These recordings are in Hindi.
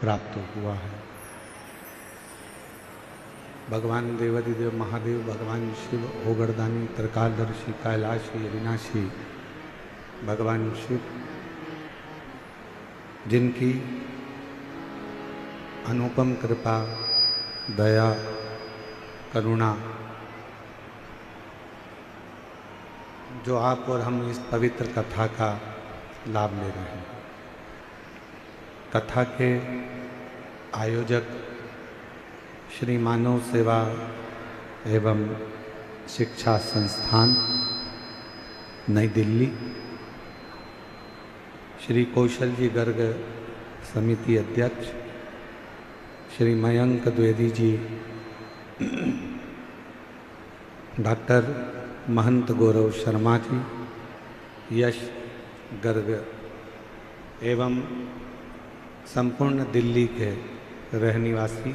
प्राप्त हुआ है। भगवान देवादिदेव महादेव, भगवान शिव, ओगरदानी, त्रिकालदर्शी, कैलाशी, अविनाशी भगवान शिव, जिनकी अनुपम कृपा, दया, करुणा जो आप और हम इस पवित्र कथा का लाभ ले रहे हैं। कथा के आयोजक श्री मानव सेवा एवं शिक्षा संस्थान नई दिल्ली, श्री कौशल जी गर्ग समिति अध्यक्ष श्री मयंक द्विवेदी जी, डॉक्टर महंत गौरव शर्मा जी, यश गर्ग एवं संपूर्ण दिल्ली के रहनिवासी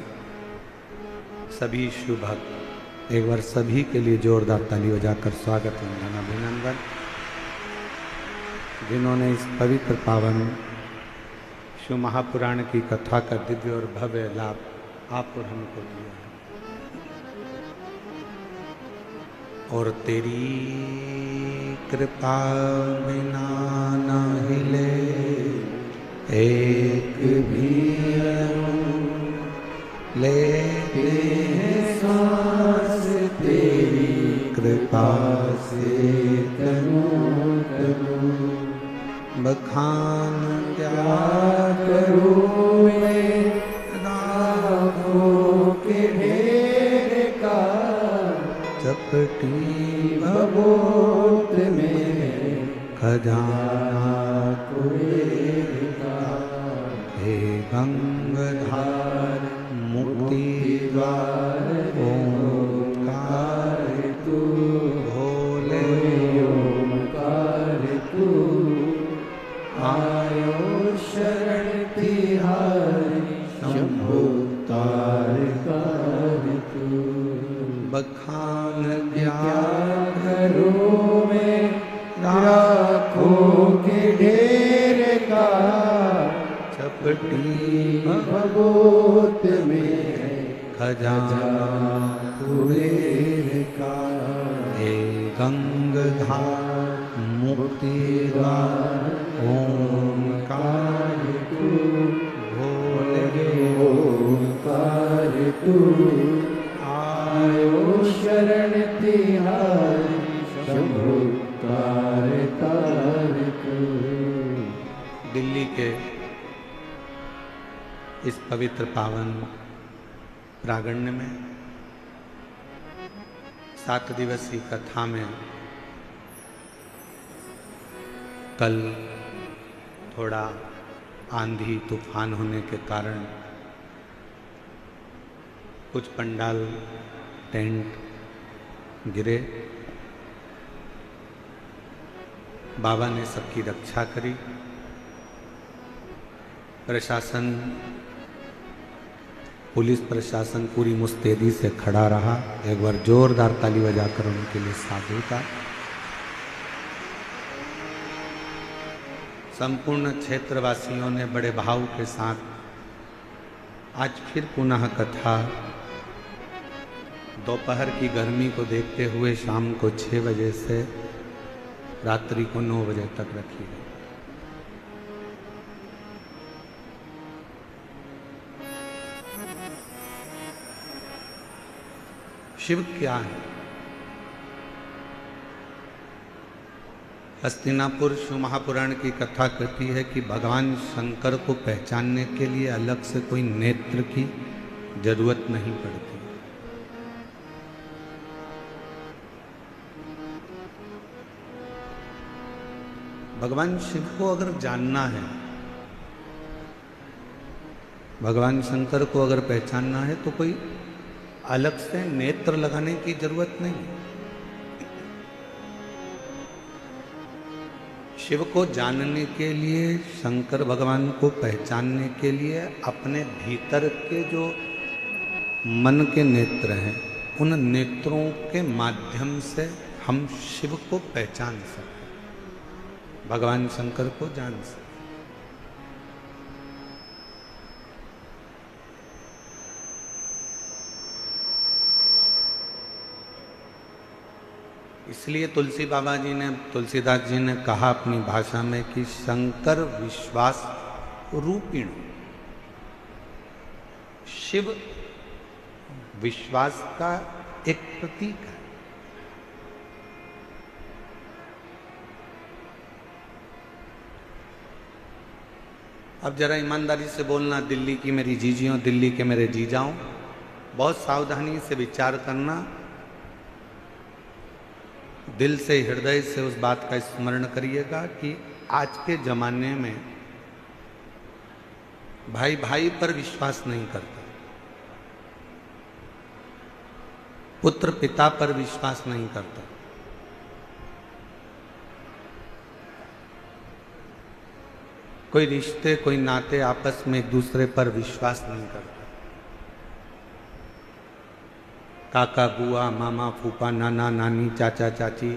सभी शुभ भक्त, एक बार सभी के लिए जोरदार ताली बजाकर स्वागत वंदन अभिनंदन। जिन्होंने इस पवित्र पावन शिव महापुराण की कथा का दिव्य और भव्य लाभ आप और हमको दिया है। और तेरी कृपा बिना न हिले एक भी लेते हैं सांस, तेरी कृपा से करूं करूं बखान क्या करूं मैं, राहों के ढेर का चपटी भभूत में खजाना कुबेर का। हे गंगाधार मुक्ति द्वार ओंकार तू, भोले ओंकार तू, आयो शरण तिहारी शंभो तारकार तू। बखान क्या करूं मैं, राखों के ढेर का चपटी भभूत में खजाना कुबेर का। हे गंगाधार मुक्ति द्वार ओंकार तू, भोले ओंकार तू, आयो शरण तिहारी शंभो तारकार तू। दिल्ली के इस पवित्र पावन प्रांगण में 7 दिवसीय कथा में कल थोड़ा आंधी तूफान होने के कारण कुछ पंडाल टेंट गिरे। बाबा ने सबकी रक्षा करी। प्रशासन, पुलिस प्रशासन पूरी मुस्तैदी से खड़ा रहा। एक बार जोरदार ताली बजाकर उनके लिए साधु का। संपूर्ण क्षेत्रवासियों ने बड़े भाव के साथ आज फिर पुनः कथा दोपहर की गर्मी को देखते हुए शाम को 6 बजे से रात्रि को 9 बजे तक रखी गई। शिव क्या है? हस्तिनापुर शिव महापुराण की कथा कहती है कि भगवान शंकर को पहचानने के लिए अलग से कोई नेत्र की जरूरत नहीं पड़ती। भगवान शिव को अगर जानना है, भगवान शंकर को अगर पहचानना है तो कोई अलग से नेत्र लगाने की जरूरत नहीं। शिव को जानने के लिए, शंकर भगवान को पहचानने के लिए अपने भीतर के जो मन के नेत्र हैं, उन नेत्रों के माध्यम से हम शिव को पहचान सकते, भगवान शंकर को जान सकते। इसलिए तुलसी बाबा जी ने, तुलसीदास जी ने कहा अपनी भाषा में कि शंकर विश्वास रूपिण, शिव विश्वास का एक प्रतीक है। अब जरा ईमानदारी से बोलना, दिल्ली की मेरी जीजियों, दिल्ली के मेरे जीजाओं, बहुत सावधानी से विचार करना, दिल से हृदय से उस बात का स्मरण करिएगा कि आज के जमाने में भाई भाई पर विश्वास नहीं करता, पुत्र पिता पर विश्वास नहीं करता, कोई रिश्ते कोई नाते आपस में एक दूसरे पर विश्वास नहीं करता। काका बुआ मामा फूफा नाना नानी चाचा चाची,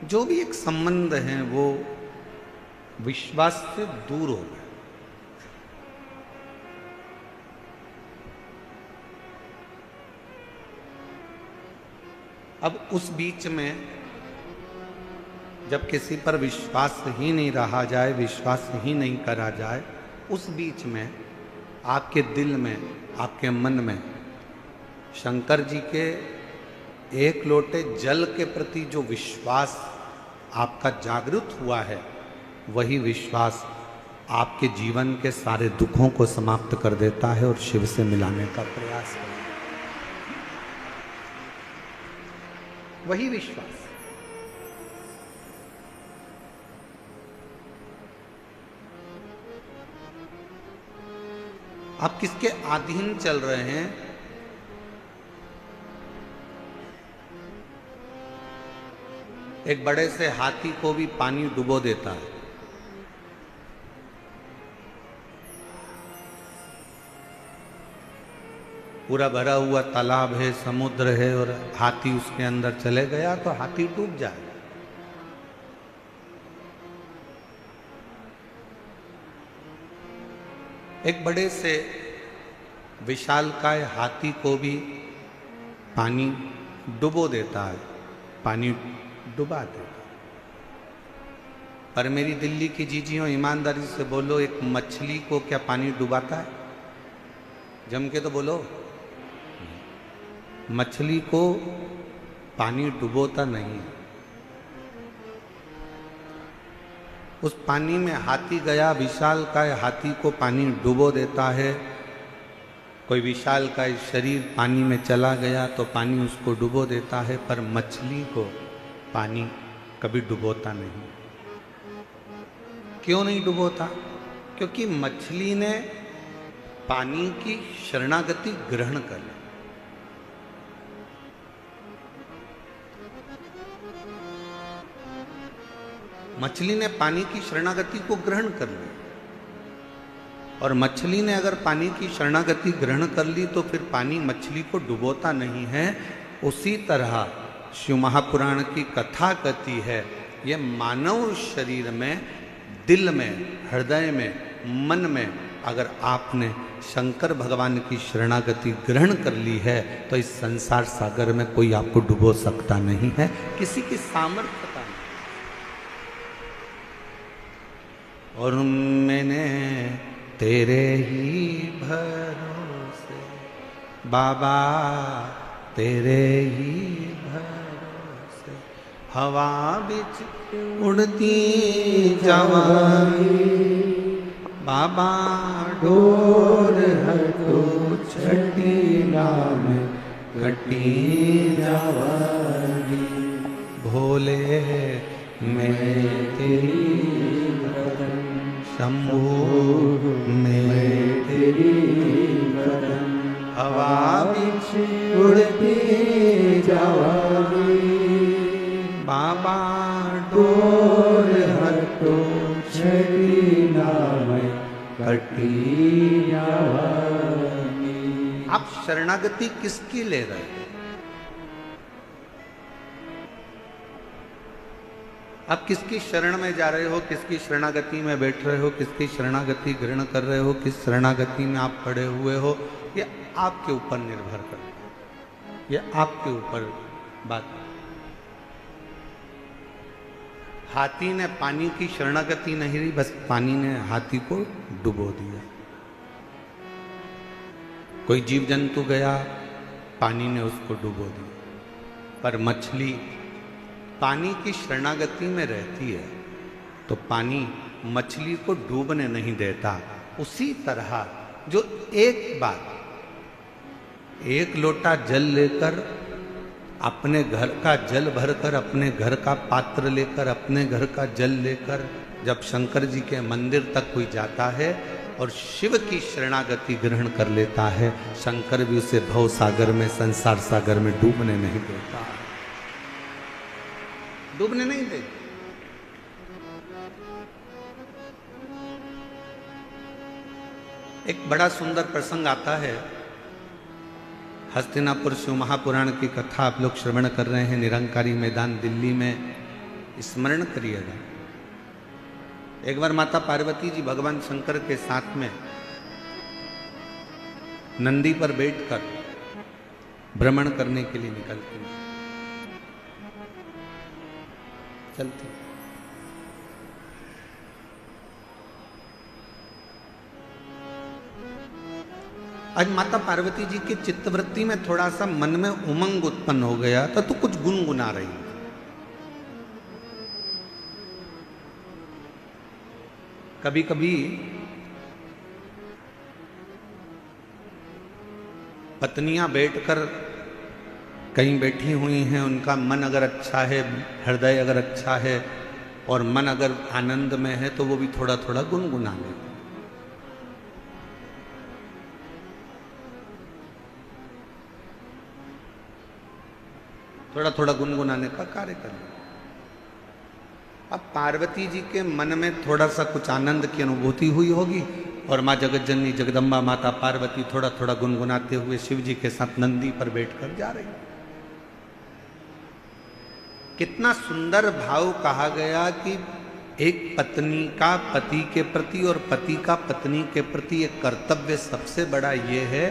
जो भी एक संबंध है वो विश्वास से दूर हो गए। अब उस बीच में जब किसी पर विश्वास ही नहीं रहा जाए, विश्वास ही नहीं करा जाए, उस बीच में आपके दिल में, आपके मन में शंकर जी के एक लोटे जल के प्रति जो विश्वास आपका जागृत हुआ है, वही विश्वास आपके जीवन के सारे दुखों को समाप्त कर देता है और शिव से मिलाने का प्रयास करता है। वही विश्वास। आप किसके अधीन चल रहे हैं? एक बड़े से हाथी को भी पानी डुबो देता है। पूरा भरा हुआ तालाब है, समुद्र है और हाथी उसके अंदर चले गया तो हाथी डूब जाए। एक बड़े से विशालकाय हाथी को भी पानी डुबो देता है, पानी डुबा देता। पर मेरी दिल्ली की जीजियों, ईमानदारी से बोलो, एक मछली को क्या पानी डुबाता है? जम के तो बोलो। मछली को पानी डुबोता नहीं। उस पानी में हाथी गया, विशालकाय हाथी को पानी डुबो देता है। कोई विशालकाय शरीर पानी में चला गया तो पानी उसको डुबो देता है, पर मछली को पानी कभी डुबोता नहीं। क्यों नहीं डुबोता? क्योंकि मछली ने पानी की शरणागति ग्रहण कर ली। मछली ने पानी की शरणागति को ग्रहण कर ली, और मछली ने अगर पानी की शरणागति ग्रहण कर ली तो फिर पानी मछली को डुबोता नहीं है। उसी तरह शिव महापुराण की कथा कहती है, ये मानव शरीर में, दिल में, हृदय में, मन में अगर आपने शंकर भगवान की शरणागति ग्रहण कर ली है तो इस संसार सागर में कोई आपको डुबो सकता नहीं है, किसी की सामर्थ्यता नहीं। और मैंने तेरे ही भरोसे बाबा, तेरे ही भरोसे हवा बिच उड़ती जवानी, बाबा डोर हटो छठी नाम कटी जवानी, भोले मैं तेरी भजन, शंभू मैं तेरी भजन, हवा बिच उड़ती जवानी, बाबा डोर हटो छठी नाम कटी जवानी। आप शरणागति किसकी ले रहे हैं? आप किसकी शरण में जा रहे हो? किसकी शरणागति में बैठ रहे हो? किसकी शरणागति ग्रहण कर रहे हो? किस शरणागति में आप खड़े हुए हो? ये आपके ऊपर निर्भर करता है, ये आपके ऊपर बात। हाथी ने पानी की शरणागति नहीं ली, बस पानी ने हाथी को डुबो दिया। कोई जीव जंतु गया, पानी ने उसको डुबो दिया। पर मछली पानी की शरणागति में रहती है तो पानी मछली को डूबने नहीं देता। उसी तरह जो एक बार एक लोटा जल लेकर, अपने घर का जल भरकर, अपने घर का पात्र लेकर, अपने घर का जल लेकर जब शंकर जी के मंदिर तक कोई जाता है और शिव की शरणागति ग्रहण कर लेता है, शंकर भी उसे भव सागर में, संसार सागर में डूबने नहीं देता, डूबने नहीं देता। एक बड़ा सुंदर प्रसंग आता है, हस्तिनापुर शिव महापुराण की कथा आप लोग श्रवण कर रहे हैं, निरंकारी मैदान दिल्ली में, स्मरण करिएगा। एक बार माता पार्वती जी भगवान शंकर के साथ में नंदी पर बैठकर भ्रमण करने के लिए निकलती हैं, चलती। आज माता पार्वती जी की चित्तवृत्ति में थोड़ा सा मन में उमंग उत्पन्न हो गया था, तो कुछ गुनगुना रही। कभी कभी पत्नियां बैठकर कहीं बैठी हुई हैं, उनका मन अगर अच्छा है, हृदय अगर अच्छा है और मन अगर आनंद में है तो वो भी थोड़ा थोड़ा गुनगुना लेते। थोड़ा थोड़ा गुनगुनाने का कार्य कर लिया। अब पार्वती जी के मन में थोड़ा सा कुछ आनंद की अनुभूति हुई होगी और माँ जगत जननी जगदम्बा माता पार्वती थोड़ा थोड़ा गुनगुनाते हुए शिव जी के साथ नंदी पर बैठकर जा रही। कितना सुंदर भाव कहा गया कि एक पत्नी का पति के प्रति और पति का पत्नी के प्रति एक कर्तव्य सबसे बड़ा ये है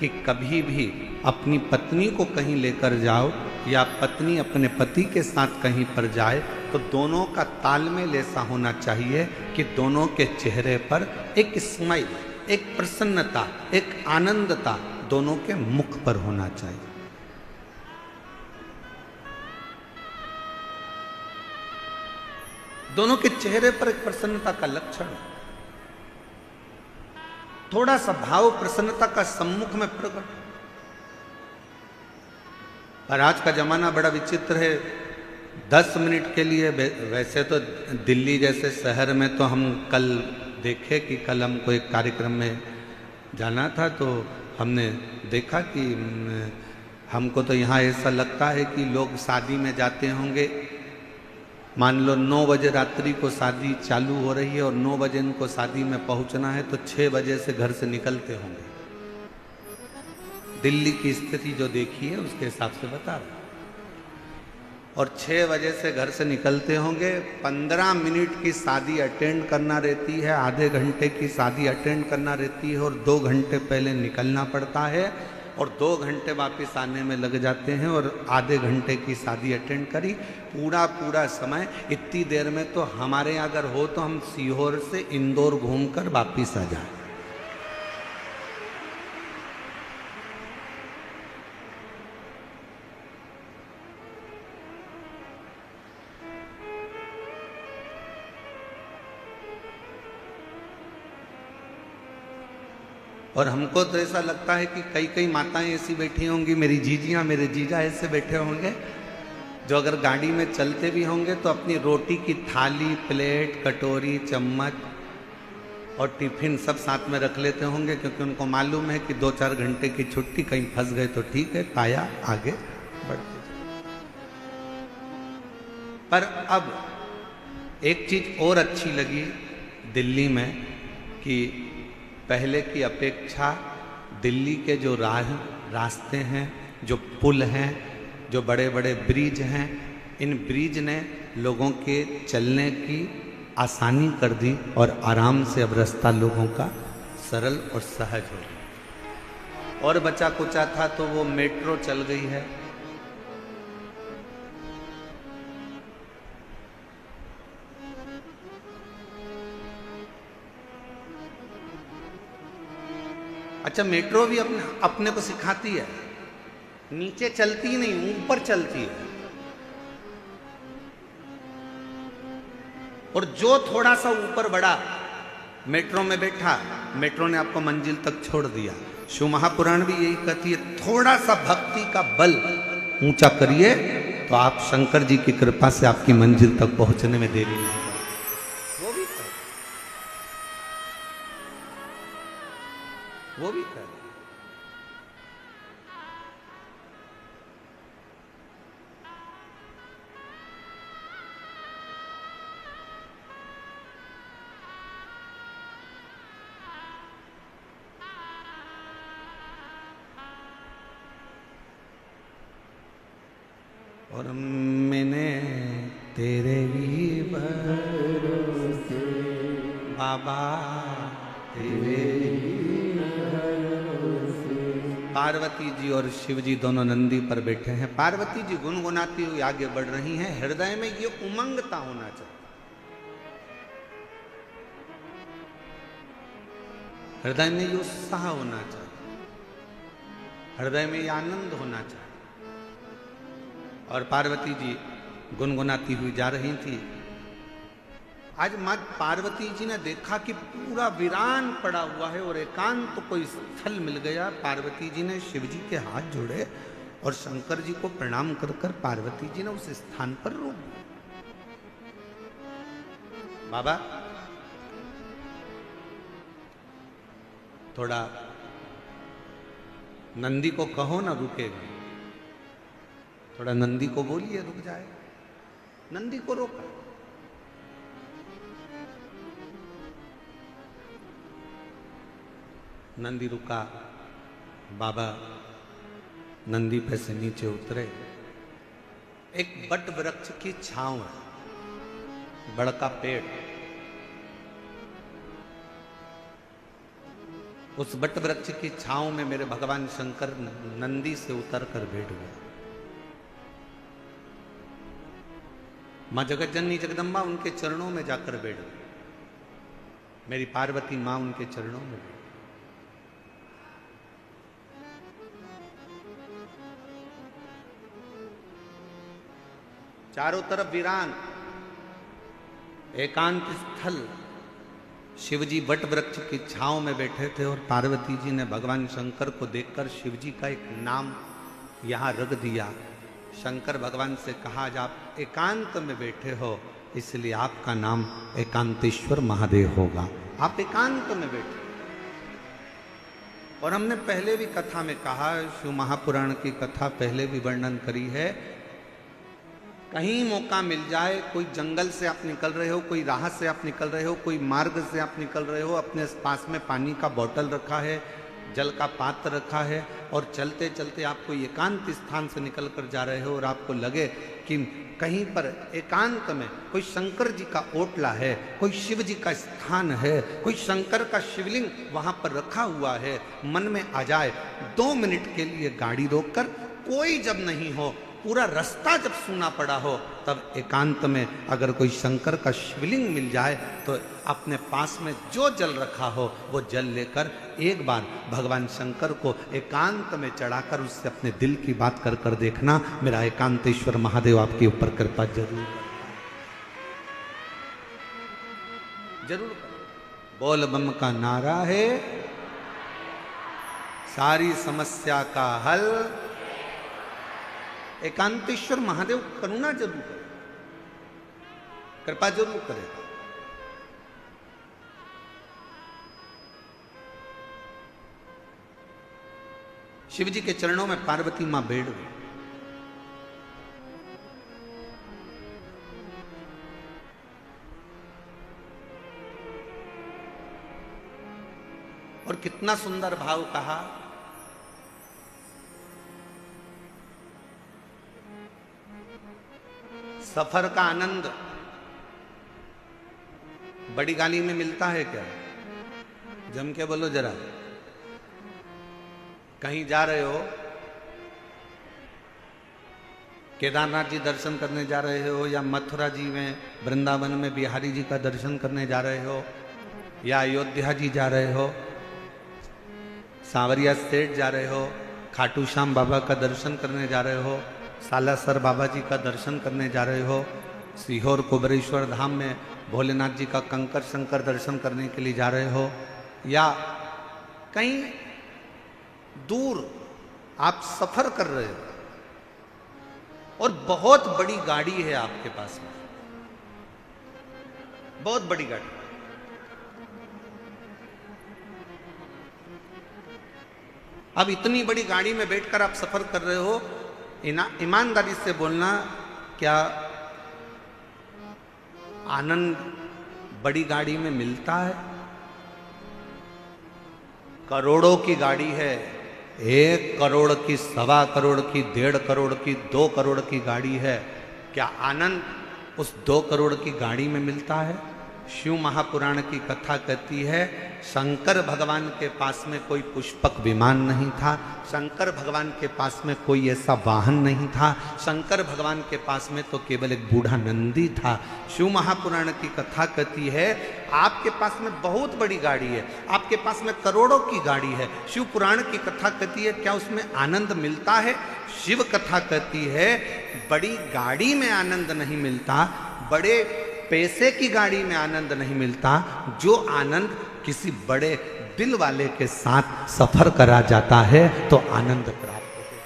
कि कभी भी अपनी पत्नी को कहीं लेकर जाओ या पत्नी अपने पति के साथ कहीं पर जाए तो दोनों का तालमेल ऐसा होना चाहिए कि दोनों के चेहरे पर एक स्माइल, एक प्रसन्नता, एक आनंदता दोनों के मुख पर होना चाहिए। दोनों के चेहरे पर एक प्रसन्नता का लक्षण, थोड़ा सा भाव प्रसन्नता का सम्मुख में प्रकट। पर आज का जमाना बड़ा विचित्र है। 10 मिनट के लिए, वैसे तो दिल्ली जैसे शहर में तो हम कल देखे कि कल हमको एक कार्यक्रम में जाना था, तो हमने देखा कि हमको तो यहाँ ऐसा लगता है कि लोग शादी में जाते होंगे, मान लो 9 बजे रात्रि को शादी चालू हो रही है और 9 बजे इनको शादी में पहुंचना है तो 6 बजे से घर से निकलते होंगे। दिल्ली की स्थिति जो देखी है उसके हिसाब से बता रहा। और 6 बजे से घर से निकलते होंगे, 15 मिनट की शादी अटेंड करना रहती है, आधे घंटे की शादी अटेंड करना रहती है और 2 घंटे पहले निकलना पड़ता है और 2 घंटे वापस आने में लग जाते हैं और आधे घंटे की शादी अटेंड करी। पूरा समय इतनी देर में तो हमारे यहाँ अगर हो तो हम सीहोर से इंदौर घूमकर वापस आ जाए। और हमको तो ऐसा लगता है कि कई माताएं ऐसी बैठी होंगी, मेरी जीजियां, मेरे जीजा ऐसे बैठे होंगे जो अगर गाड़ी में चलते भी होंगे तो अपनी रोटी की थाली, प्लेट, कटोरी, चम्मच और टिफिन सब साथ में रख लेते होंगे, क्योंकि उनको मालूम है कि 2-4 घंटे की छुट्टी, कहीं फंस गए तो ठीक है, काया आगे बढ़ते। पर अब एक चीज और अच्छी लगी दिल्ली में कि पहले की अपेक्षा दिल्ली के जो रास्ते हैं, जो पुल हैं, जो बड़े बड़े ब्रिज हैं, इन ब्रिज ने लोगों के चलने की आसानी कर दी और आराम से अब रास्ता लोगों का सरल और सहज हो गया। और बचा कुचा था तो वो मेट्रो चल गई है। अच्छा, मेट्रो भी अपने अपने को सिखाती है, नीचे चलती नहीं, ऊपर चलती है। और जो थोड़ा सा ऊपर बढ़ा, मेट्रो में बैठा, मेट्रो ने आपको मंजिल तक छोड़ दिया। शिव महापुराण भी यही कहती है, थोड़ा सा भक्ति का बल ऊंचा करिए तो आप शंकर जी की कृपा से आपकी मंजिल तक पहुंचने में देरी नहीं होगी। वो भी कर, वो भी कर। और मैंने तेरे ही भरोसे बाबा, तेरे ही भरोसे। पार्वती जी और शिव जी दोनों नंदी पर बैठे हैं। पार्वती जी गुनगुनाती हुई आगे बढ़ रही हैं। हृदय में ये उमंगता होना चाहिए, हृदय में ये उत्साह होना चाहिए, हृदय में ये आनंद होना चाहिए। और पार्वती जी गुनगुनाती हुई जा रही थी। आज मां पार्वती जी ने देखा कि पूरा वीरान पड़ा हुआ है और एकांत तो कोई स्थल मिल गया। पार्वती जी ने शिव जी के हाथ जोड़े और शंकर जी को प्रणाम कर कर पार्वती जी ने उस स्थान पर रोक दिया। बाबा, थोड़ा नंदी को कहो ना रुकेगा, थोड़ा नंदी को बोलिए रुक जाए। नंदी को रोका। नंदी रुका। बाबा नंदी पे से नीचे उतरे। एक बट वृक्ष की छांव है, बड़का पेड़। उस बट वृक्ष की छांव में मेरे भगवान शंकर नंदी से उतर कर बैठ गए। मां जगत जननी जगदम्बा उनके चरणों में जाकर बैठ गई। मेरी पार्वती मां उनके चरणों में बैठ। चारों तरफ वीरान, एकांत स्थल। शिवजी वट वृक्ष की छांव में बैठे थे और पार्वती जी ने भगवान शंकर को देखकर शिवजी का एक नाम यहां रख दिया। शंकर भगवान से कहा, आज आप एकांत में बैठे हो इसलिए आपका नाम एकांतेश्वर महादेव होगा। आप एकांत में बैठे। और हमने पहले भी कथा में कहा, शिव महापुराण की कथा पहले भी वर्णन करी है। कहीं मौका मिल जाए, कोई जंगल से आप निकल रहे हो, कोई राह से आप निकल रहे हो, कोई मार्ग से आप निकल रहे हो, अपने पास में पानी का बोतल रखा है, जल का पात्र रखा है और चलते चलते आप कोई एकांत स्थान से निकल कर जा रहे हो और आपको लगे कि कहीं पर एकांत में कोई शंकर जी का ओटला है, कोई शिव जी का स्थान है, कोई शंकर का शिवलिंग वहां पर रखा हुआ है, मन में आ जाए 2 मिनट के लिए गाड़ी रोककर, कोई जब नहीं हो, पूरा रास्ता जब सूना पड़ा हो, तब एकांत में अगर कोई शंकर का शिवलिंग मिल जाए तो अपने पास में जो जल रखा हो वो जल लेकर एक बार भगवान शंकर को एकांत में चढ़ाकर उससे अपने दिल की बात कर कर देखना। मेरा एकांतेश्वर महादेव आपके ऊपर कृपा जरूर जरूर। बोल बम का नारा है, सारी समस्या का हल। एकांतेश्वर महादेव करुणा जरूर करे, कृपा जरूर करेगा। शिव जी के चरणों में पार्वती मां बैठ गई। और कितना सुंदर भाव कहा, सफर का आनंद बड़ी गाड़ी में मिलता है क्या? जम के बोलो जरा। कहीं जा रहे हो, केदारनाथ जी दर्शन करने जा रहे हो, या मथुरा जी में वृंदावन में बिहारी जी का दर्शन करने जा रहे हो, या अयोध्या जी जा रहे हो, सांवरिया सेठ जा रहे हो, खाटू श्याम बाबा का दर्शन करने जा रहे हो, सालासर बाबा जी का दर्शन करने जा रहे हो, सीहोर कुबरेश्वर धाम में भोलेनाथ जी का कंकर शंकर दर्शन करने के लिए जा रहे हो, या कहीं दूर आप सफर कर रहे हो और बहुत बड़ी गाड़ी है आपके पास में, बहुत बड़ी गाड़ी। अब इतनी बड़ी गाड़ी में बैठकर आप सफर कर रहे हो, ईमानदारी से बोलना, क्या आनंद बड़ी गाड़ी में मिलता है? करोड़ों की गाड़ी है, 1 करोड़ की, 1.25 करोड़ की, 1.5 करोड़ की, 2 करोड़ की गाड़ी है। क्या आनंद उस 2 करोड़ की गाड़ी में मिलता है? शिव महापुराण की कथा कहती है, शंकर भगवान के पास में कोई पुष्पक विमान नहीं था, शंकर भगवान के पास में कोई ऐसा वाहन नहीं था, शंकर भगवान के पास में तो केवल एक बूढ़ा नंदी था। शिव महापुराण की कथा कहती है, आपके पास में बहुत बड़ी गाड़ी है, आपके पास में करोड़ों की गाड़ी है, शिव पुराण की कथा कहती है, क्या उसमें आनंद मिलता है? शिव कथा कहती है, बड़ी गाड़ी में आनंद नहीं मिलता, बड़े पैसे की गाड़ी में आनंद नहीं मिलता, जो आनंद किसी बड़े दिल वाले के साथ सफर करा जाता है तो आनंद प्राप्त होता है।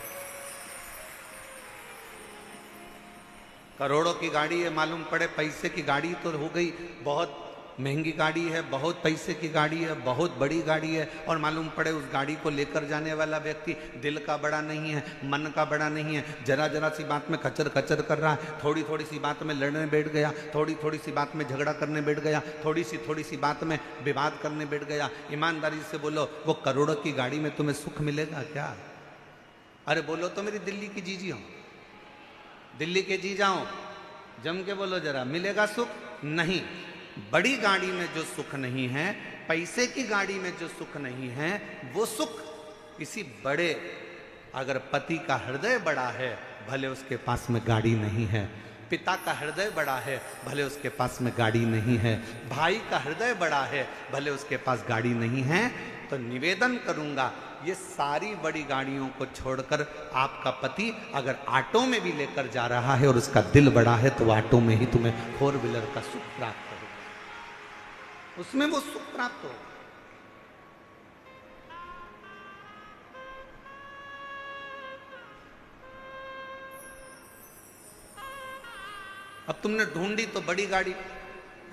करोड़ों की गाड़ी है, मालूम पड़े पैसे की गाड़ी तो हो गई, बहुत महंगी गाड़ी है, बहुत पैसे की गाड़ी है, बहुत बड़ी गाड़ी है, और मालूम पड़े उस गाड़ी को लेकर जाने वाला व्यक्ति दिल का बड़ा नहीं है, मन का बड़ा नहीं है, जरा जरा सी बात में खचर खचर कर रहा है, थोड़ी थोड़ी सी बात में लड़ने बैठ गया, थोड़ी थोड़ी सी बात में झगड़ा करने बैठ गया, थोड़ी सी बात में विवाद करने बैठ गया। ईमानदारी से बोलो, वो करोड़ों की गाड़ी में तुम्हें सुख मिलेगा क्या? अरे बोलो तो मेरी दिल्ली की जीजी हो, दिल्ली के जी जाओ, जम के बोलो जरा, मिलेगा सुख? नहीं। बड़ी गाड़ी में जो सुख नहीं है, पैसे की गाड़ी में जो सुख नहीं है, वो सुख किसी बड़े, अगर पति का हृदय बड़ा है, भले उसके पास में गाड़ी नहीं है, पिता का हृदय बड़ा है, भले उसके पास में गाड़ी नहीं है, भाई का हृदय बड़ा है, भले उसके पास गाड़ी नहीं है, तो निवेदन करूंगा, ये सारी बड़ी गाड़ियों को छोड़कर आपका पति अगर ऑटो में भी लेकर जा रहा है और उसका दिल बड़ा है, तो ऑटो में ही तुम्हें 4 व्हीलर का सुख प्राप्त होगा, उसमें वो सुख प्राप्त होगा। अब तुमने ढूंढी तो बड़ी गाड़ी,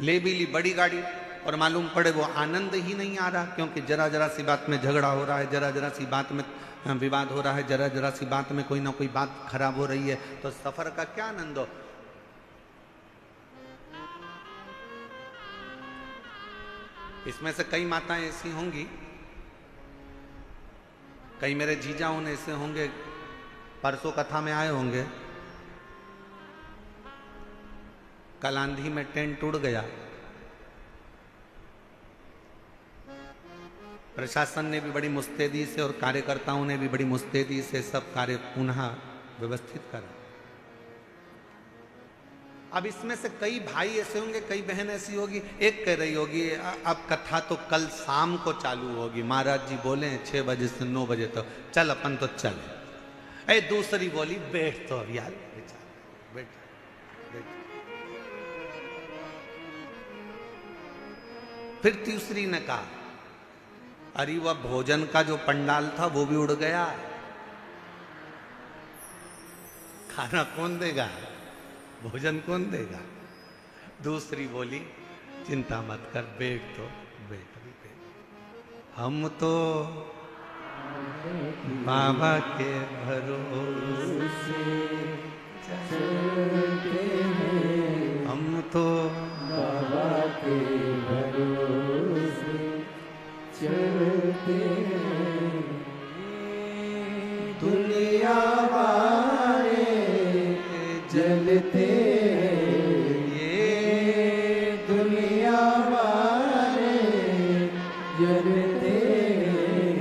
ले भी ली बड़ी गाड़ी, और मालूम पड़े वो आनंद ही नहीं आ रहा, क्योंकि जरा जरा सी बात में झगड़ा हो रहा है, जरा जरा सी बात में विवाद हो रहा है, जरा जरा सी बात में कोई ना कोई बात खराब हो रही है, तो सफर का क्या आनंद हो? इसमें से कई माताएं ऐसी होंगी, कई मेरे जीजा उन ऐसे होंगे, परसों कथा में आए होंगे, कल आंधी में टेंट उड़ गया, प्रशासन ने भी बड़ी मुस्तैदी से और कार्यकर्ताओं ने भी बड़ी मुस्तैदी से सब कार्य पुनः व्यवस्थित करा। अब इसमें से कई भाई ऐसे होंगे, कई बहन ऐसी होगी, एक कह रही होगी अब कथा तो कल शाम को चालू होगी, महाराज जी बोले 6 बजे से 9 बजे तक, चल अपन तो चले। ए दूसरी बोली बैठ तो अब यार, बैठ बैठ। फिर तीसरी ने कहा, अरे वह भोजन का जो पंडाल था वो भी उड़ गया, खाना कौन देगा, भोजन कौन देगा? दूसरी बोली चिंता मत कर, बैठ तो बैठ भी बैठ, हम तो बाबा के भरोसे चलते हैं, हम तो बाबा के भरोसे चलते हैं, दुनिया वाले जलते हैं, ये दुनिया वाले जलते हैं,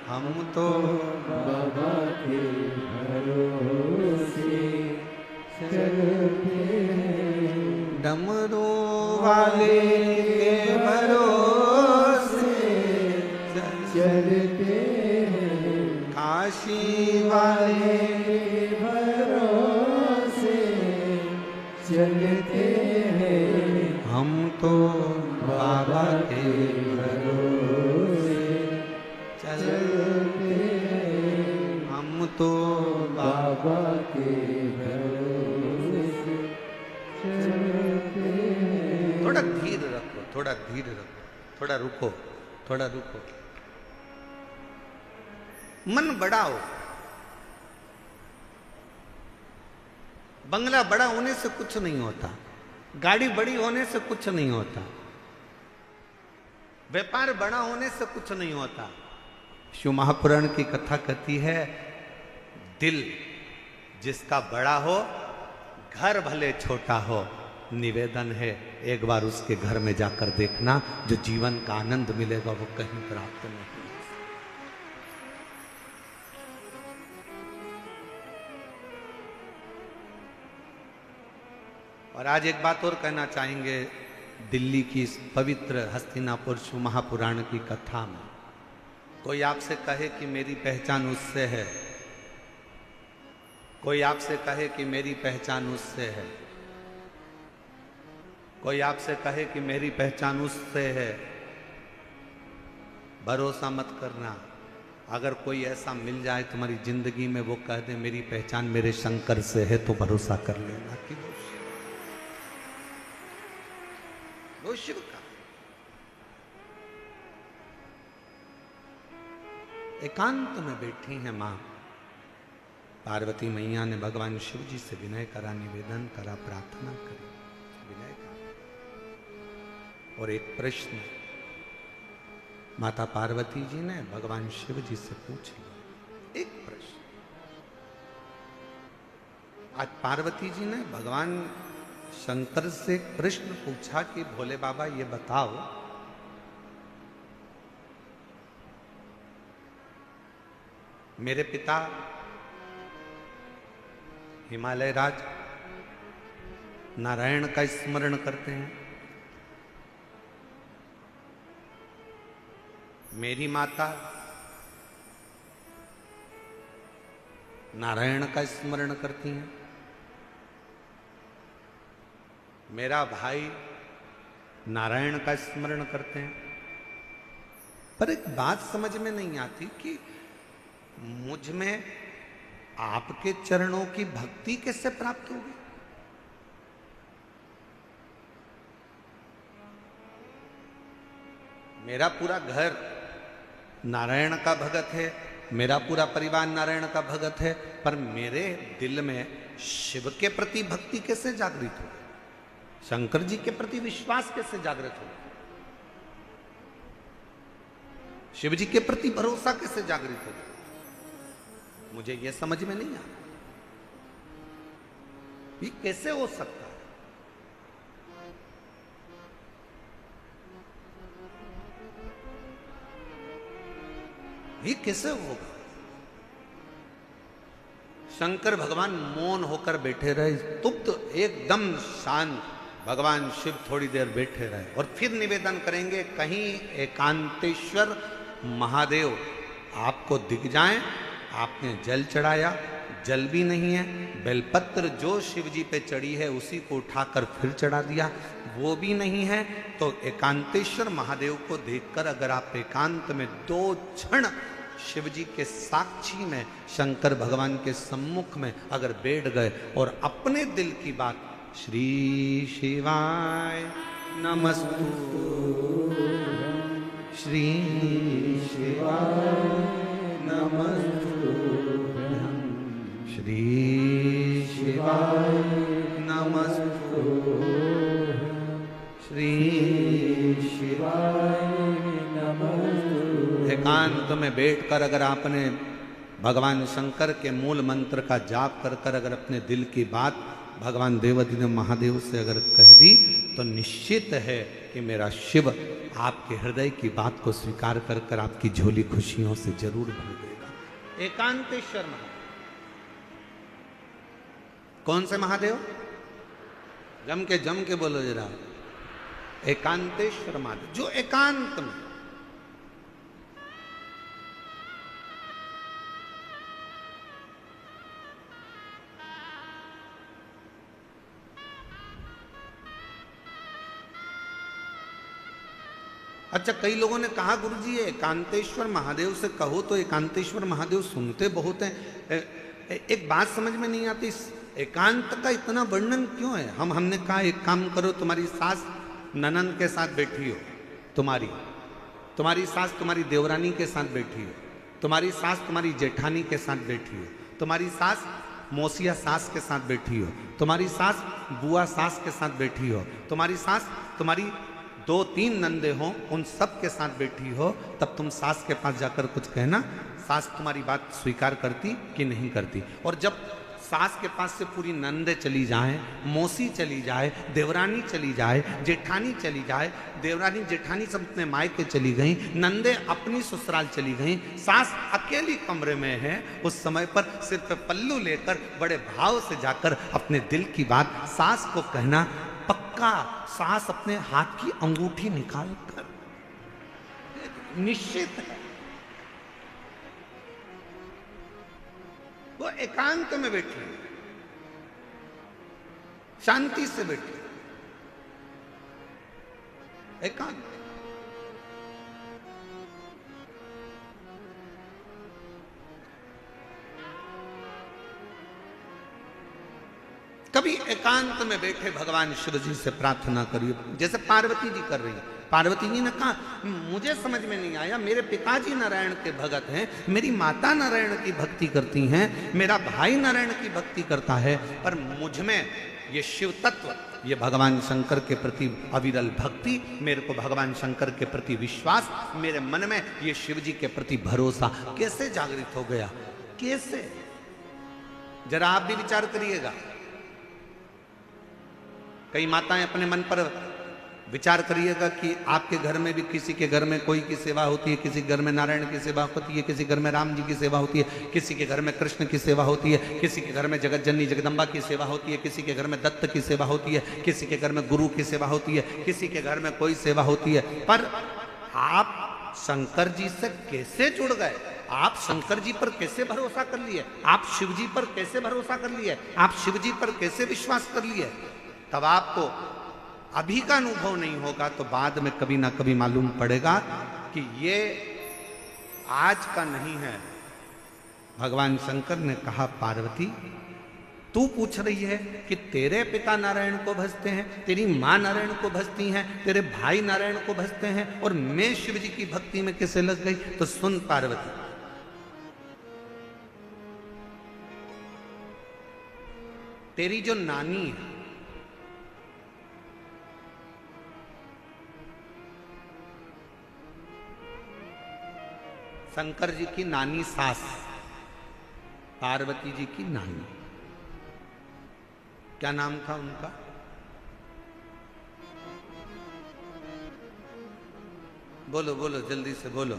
हम तो बाबा के भरोसे चलते हैं, डमरू वाले के भरोसे चलते चलते हैं, काशी वाले भरोसे चलते हैं, हम तो बाबा के भरोसे चलते हैं, हम तो बाबा के भरोसे चलते हैं। थोड़ा धीर रखो, थोड़ा धीर रखो, थोड़ा रुको, थोड़ा रुको। मन बढ़ाओ। बंगला बड़ा होने से कुछ नहीं होता, गाड़ी बड़ी होने से कुछ नहीं होता, व्यापार बड़ा होने से कुछ नहीं होता। शिव महापुराण की कथा कहती है, दिल जिसका बड़ा हो, घर भले छोटा हो, निवेदन है एक बार उसके घर में जाकर देखना, जो जीवन का आनंद मिलेगा वो कहीं प्राप्त नहीं। और आज एक बात और कहना चाहेंगे, दिल्ली की इस पवित्र हस्तिनापुर शिव महापुराण की कथा में कोई आपसे कहे कि मेरी पहचान उससे है, कोई आपसे कहे कि मेरी पहचान उससे है, कोई आपसे कहे कि मेरी पहचान उससे है, भरोसा मत करना। अगर कोई ऐसा मिल जाए तुम्हारी जिंदगी में, वो कह दे मेरी पहचान मेरे शंकर से है, तो भरोसा कर लेना कि वो शिव का। एकांत में बैठी हैं मां पार्वती मैया ने भगवान शिव जी से विनय करा, निवेदन करा, प्रार्थना करी, विनय करा। और एक प्रश्न माता पार्वती जी ने भगवान शिव जी से पूछ लिया। एक प्रश्न आज पार्वती जी ने भगवान शंकर से एक प्रश्न पूछा कि भोले बाबा ये बताओ, मेरे पिता हिमालय राज नारायण का स्मरण करते हैं, मेरी माता नारायण का स्मरण करती हैं, मेरा भाई नारायण का स्मरण करते हैं। पर एक बात समझ में नहीं आती कि मुझ में आपके चरणों की भक्ति कैसे प्राप्त होगी। मेरा पूरा घर नारायण का भगत है, मेरा पूरा परिवार नारायण का भगत है, पर मेरे दिल में शिव के प्रति भक्ति कैसे जागृत होगी, शंकर जी के प्रति विश्वास कैसे जागृत होगा, शिव जी के प्रति भरोसा कैसे जागृत होगा, मुझे यह समझ में नहीं आ रहा। ये कैसे हो सकता है? ये कैसे होगा? शंकर भगवान मौन होकर बैठे रहे, स्तुप्त, एकदम शांत। भगवान शिव थोड़ी देर बैठे रहे और फिर निवेदन करेंगे, कहीं एकांतेश्वर महादेव आपको दिख जाएं। आपने जल चढ़ाया, जल भी नहीं है, बेलपत्र जो शिव जी पे चढ़ी है उसी को उठाकर फिर चढ़ा दिया, वो भी नहीं है। तो एकांतेश्वर महादेव को देखकर अगर आप एकांत में 2 क्षण शिव जी के साक्षी में, शंकर भगवान के सम्मुख में अगर बैठ गए और अपने दिल की बात, श्री शिवाय नमस्तु, श्री शिवाय नमस्तु, श्री शिवाय नमस्तु, श्री शिवाय नमस्तु। एकांत में बैठकर अगर आपने भगवान शंकर के मूल मंत्र का जाप कर कर अगर अपने दिल की बात भगवान देवाधिदेव महादेव से अगर कह दी, तो निश्चित है कि मेरा शिव आपके हृदय की बात को स्वीकार कर कर आपकी झोली खुशियों से जरूर भर देगा। एकांतेश्वर महादेव। कौन से महादेव? जम के बोलो जरा। एकांतेश्वर महादेव, जो एकांत में अच्छा, कई लोगों ने कहा गुरुजी ये एकांतेश्वर महादेव से कहो तो एकांतेश्वर महादेव सुनते बहुत हैं। एक बात समझ में नहीं आती, एकांत का इतना वर्णन क्यों है? हमने कहा एक काम करो, तुम्हारी सास ननन के साथ बैठी हो, तुम्हारी सास तुम्हारी देवरानी के साथ बैठी हो, तुम्हारी सास तुम्हारी जेठानी के साथ बैठी हो, तुम्हारी सास मौसिया सास के साथ बैठी हो, तुम्हारी सास बुआ सास के साथ बैठी हो, तुम्हारी सास तुम्हारी 2-3 नंदे हो, उन सब के साथ बैठी हो, तब तुम सास के पास जाकर कुछ कहना, सास तुम्हारी बात स्वीकार करती कि नहीं करती। और जब सास के पास से पूरी नंदे चली जाए, मौसी चली जाए, देवरानी चली जाए, जेठानी चली जाए, देवरानी जेठानी सब अपने मायके चली गई, नंदे अपनी ससुराल चली गई, सास अकेली कमरे में है, उस समय पर सिर पे पल्लू लेकर बड़े भाव से जाकर अपने दिल की बात सास को कहना, पक्का सास अपने हाथ की अंगूठी निकाल कर निश्चित है वो एकांत में बैठी, शांति से बैठी, एकांत। कभी एकांत में बैठे भगवान शिव जी से प्रार्थना करिए, जैसे पार्वती जी कर रही है। पार्वती जी ने कहा मुझे समझ में नहीं आया, मेरे पिताजी नारायण के भगत हैं, मेरी माता नारायण की भक्ति करती हैं, मेरा भाई नारायण की भक्ति करता है, पर मुझ में ये शिव तत्व, ये भगवान शंकर के प्रति अविरल भक्ति, मेरे को भगवान शंकर के प्रति विश्वास, मेरे मन में ये शिव जी के प्रति भरोसा कैसे जागृत हो गया? कैसे? जरा आप भी विचार करिएगा। कई माताएं अपने मन पर विचार करिएगा कि आपके घर में भी किसी के घर में कोई की सेवा होती है, किसी घर में नारायण की सेवा होती है, किसी घर में राम जी की सेवा होती है, किसी के घर में कृष्ण की सेवा होती है, किसी के घर में जगत जननी जगदम्बा की सेवा होती है, किसी के घर में दत्त की सेवा होती है, किसी के घर में गुरु की सेवा होती है, किसी के घर में कोई सेवा होती है। पर आप शंकर जी से कैसे जुड़ गए? आप शंकर जी पर कैसे भरोसा कर लिए? आप शिव जी पर कैसे भरोसा कर लिए? आप शिव जी पर कैसे विश्वास कर लिए? तब आपको अभी का अनुभव नहीं होगा तो बाद में कभी ना कभी मालूम पड़ेगा कि ये आज का नहीं है। भगवान शंकर ने कहा पार्वती, तू पूछ रही है कि तेरे पिता नारायण को भजते हैं, तेरी मां नारायण को भजती हैं, तेरे भाई नारायण को भजते हैं, और मैं शिव जी की भक्ति में कैसे लग गई? तो सुन पार्वती, तेरी जो नानी है, शंकर जी की नानी सास, पार्वती जी की नानी, क्या नाम था उनका? बोलो बोलो, जल्दी से बोलो।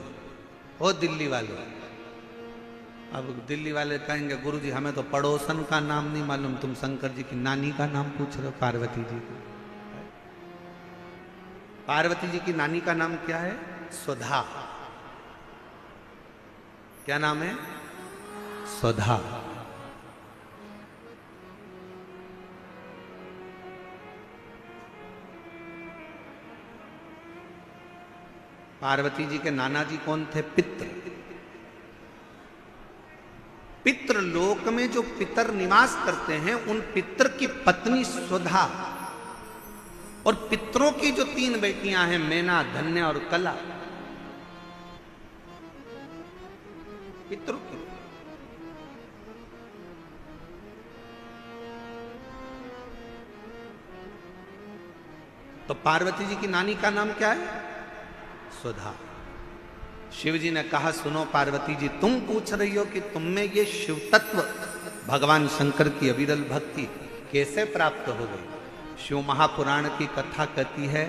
ओ दिल्ली वाले, अब दिल्ली वाले कहेंगे गुरुजी हमें तो पड़ोसन का नाम नहीं मालूम, तुम शंकर जी की नानी का नाम पूछ रहे हो, पार्वती जी का। पार्वती जी की नानी का नाम क्या है? सुधा। क्या नाम है? सुधा। पार्वती जी के नाना जी कौन थे? पित्र। पितृ लोक में जो पितर निवास करते हैं उन पितर की पत्नी सुधा, और पितरों की जो 3 बेटियां हैं, मैना, धन्य और कला, पितरों की। तो पार्वती जी की नानी का नाम क्या है? सुधा। शिव जी ने कहा सुनो पार्वती जी, तुम पूछ रही हो कि तुम में ये शिव तत्व, भगवान शंकर की अविरल भक्ति कैसे प्राप्त हो गई? शिव महापुराण की कथा कहती है,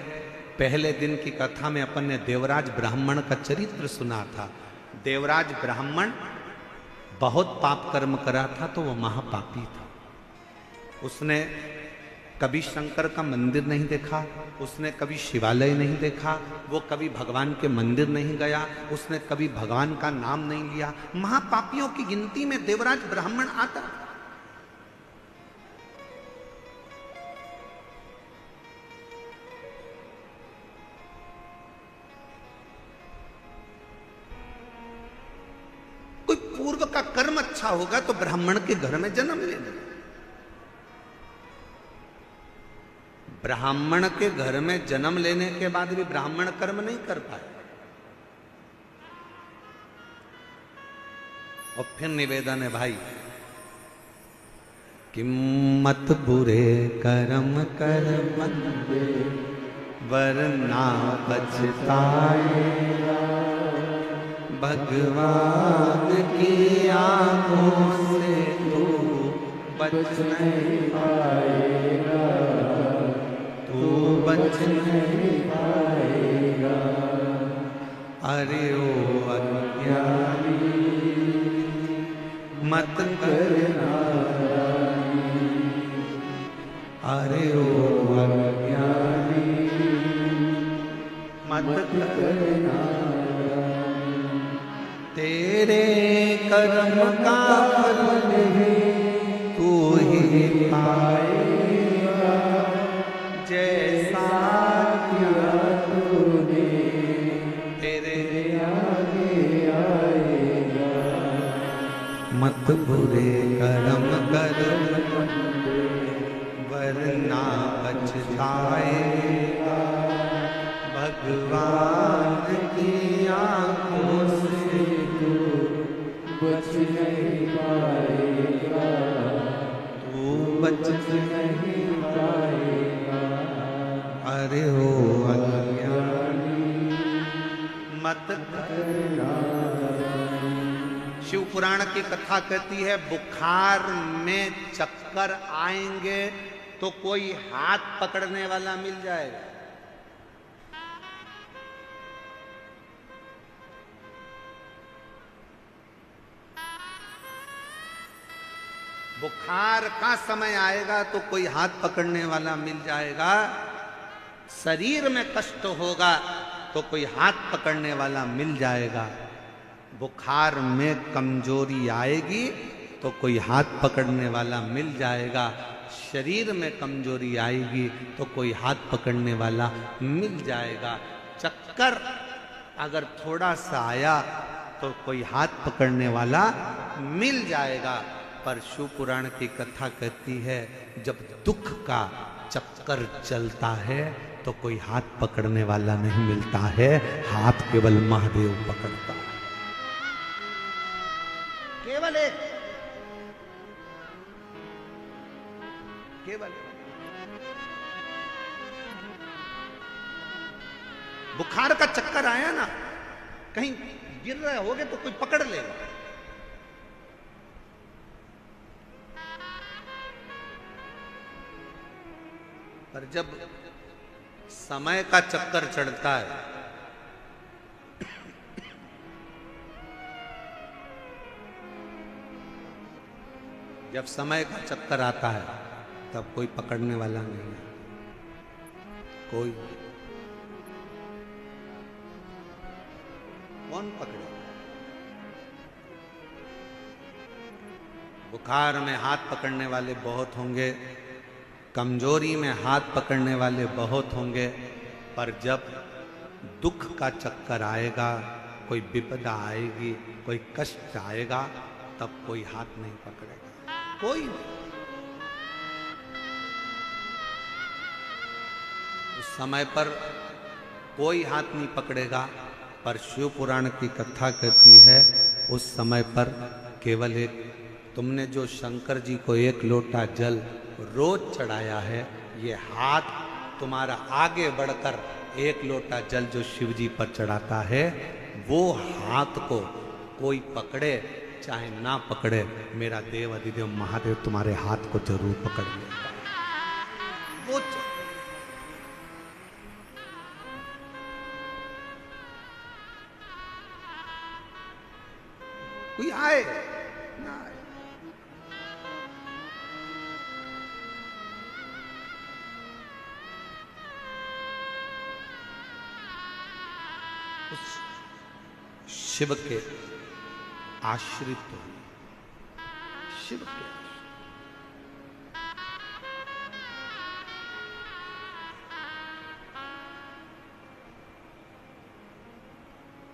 पहले दिन की कथा में अपन ने देवराज ब्राह्मण का चरित्र सुना था। देवराज ब्राह्मण बहुत पाप कर्म करा था, तो वो महापापी था। उसने कभी शंकर का मंदिर नहीं देखा, उसने कभी शिवालय नहीं देखा, वो कभी भगवान के मंदिर नहीं गया, उसने कभी भगवान का नाम नहीं लिया। महापापियों की गिनती में देवराज ब्राह्मण आता। पूर्व का कर्म अच्छा होगा तो ब्राह्मण के घर में जन्म लेना। ब्राह्मण के घर में जन्म लेने के बाद भी ब्राह्मण कर्म नहीं कर पाए। और फिर निवेदन है भाई कि मत बुरे कर्म कर बंदे वरना पछताएगा, भगवान की आंखों से तू बच नहीं पाएगा, तू बच नहीं पाएगा। अरे ओ अज्ञानी मत करना, अरे ओ अज्ञानी मत करना, तेरे कर्म का फल तू ही पाएगा, जैसा किया तूने तेरे आगे आएगा। मत बुरे कर्म कर वरना पछताएगा, भगवान की आंखों से तू बच नहीं पाएगा, तू बच नहीं पाएगा। अरे हो अज्ञानी मत करना। शिव पुराण की कथा कहती है बुखार में चक्कर आएंगे तो कोई हाथ पकड़ने वाला मिल जाएगा। बुखार का समय आएगा तो कोई हाथ पकड़ने वाला मिल जाएगा। शरीर में कष्ट होगा तो कोई हाथ पकड़ने वाला मिल जाएगा। बुखार में कमजोरी आएगी तो कोई हाथ पकड़ने वाला मिल जाएगा। शरीर में कमजोरी आएगी तो कोई हाथ पकड़ने वाला मिल जाएगा। चक्कर अगर थोड़ा सा आया तो कोई हाथ पकड़ने वाला मिल जाएगा। पर शिव पुराण की कथा कहती है जब दुख का चक्कर चलता है तो कोई हाथ पकड़ने वाला नहीं मिलता है, हाथ केवल महादेव पकड़ता है। केवल एक, केवल बुखार का चक्कर आया ना, कहीं गिर रहे होगे तो कोई पकड़ लेगा। पर जब समय का चक्कर चढ़ता है जब समय का चक्कर आता है तब कोई पकड़ने वाला नहीं है। कोई कौन पकड़े? बुखार में हाथ पकड़ने वाले बहुत होंगे, कमजोरी में हाथ पकड़ने वाले बहुत होंगे, पर जब दुख का चक्कर आएगा, कोई विपदा आएगी, कोई कष्ट आएगा, तब कोई हाथ नहीं पकड़ेगा, कोई नहीं। उस समय पर कोई हाथ नहीं पकड़ेगा। पर शिव पुराण की कथा कहती है उस समय पर केवल एक, तुमने जो शंकर जी को 1 लोटा जल रोज चढ़ाया है, ये हाथ तुम्हारा आगे बढ़कर 1 लोटा जल जो शिव जी पर चढ़ाता है, वो हाथ को कोई पकड़े चाहे ना पकड़े, मेरा देव अधिदेव महादेव तुम्हारे हाथ को जरूर पकड़ लेगा। वो कोई आए ना आए, उस शिव के आश्रित हो, शिव के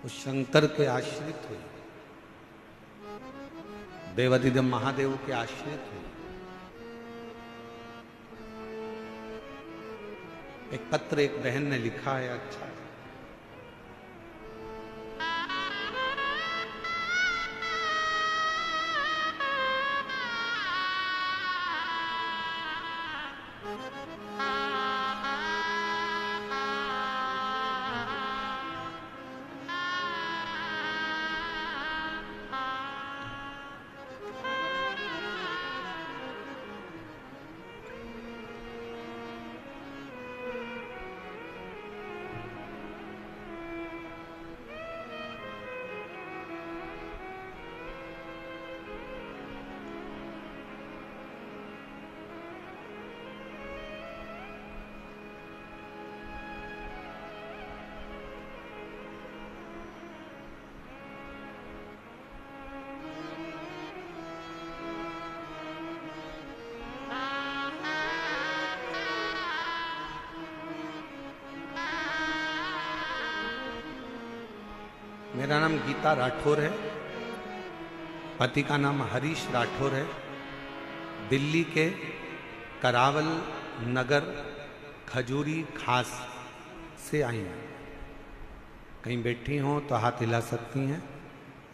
उस शंकर के आश्रित हुए। देवाधिदेव महादेव के आश्रित हूं। एक पत्र एक बहन ने लिखा है, अच्छा है। मेरा नाम गीता राठौर है, पति का नाम हरीश राठौर है। दिल्ली के करावल नगर खजूरी खास से आई हैं। कहीं बैठी हों तो हाथ हिला सकती हैं,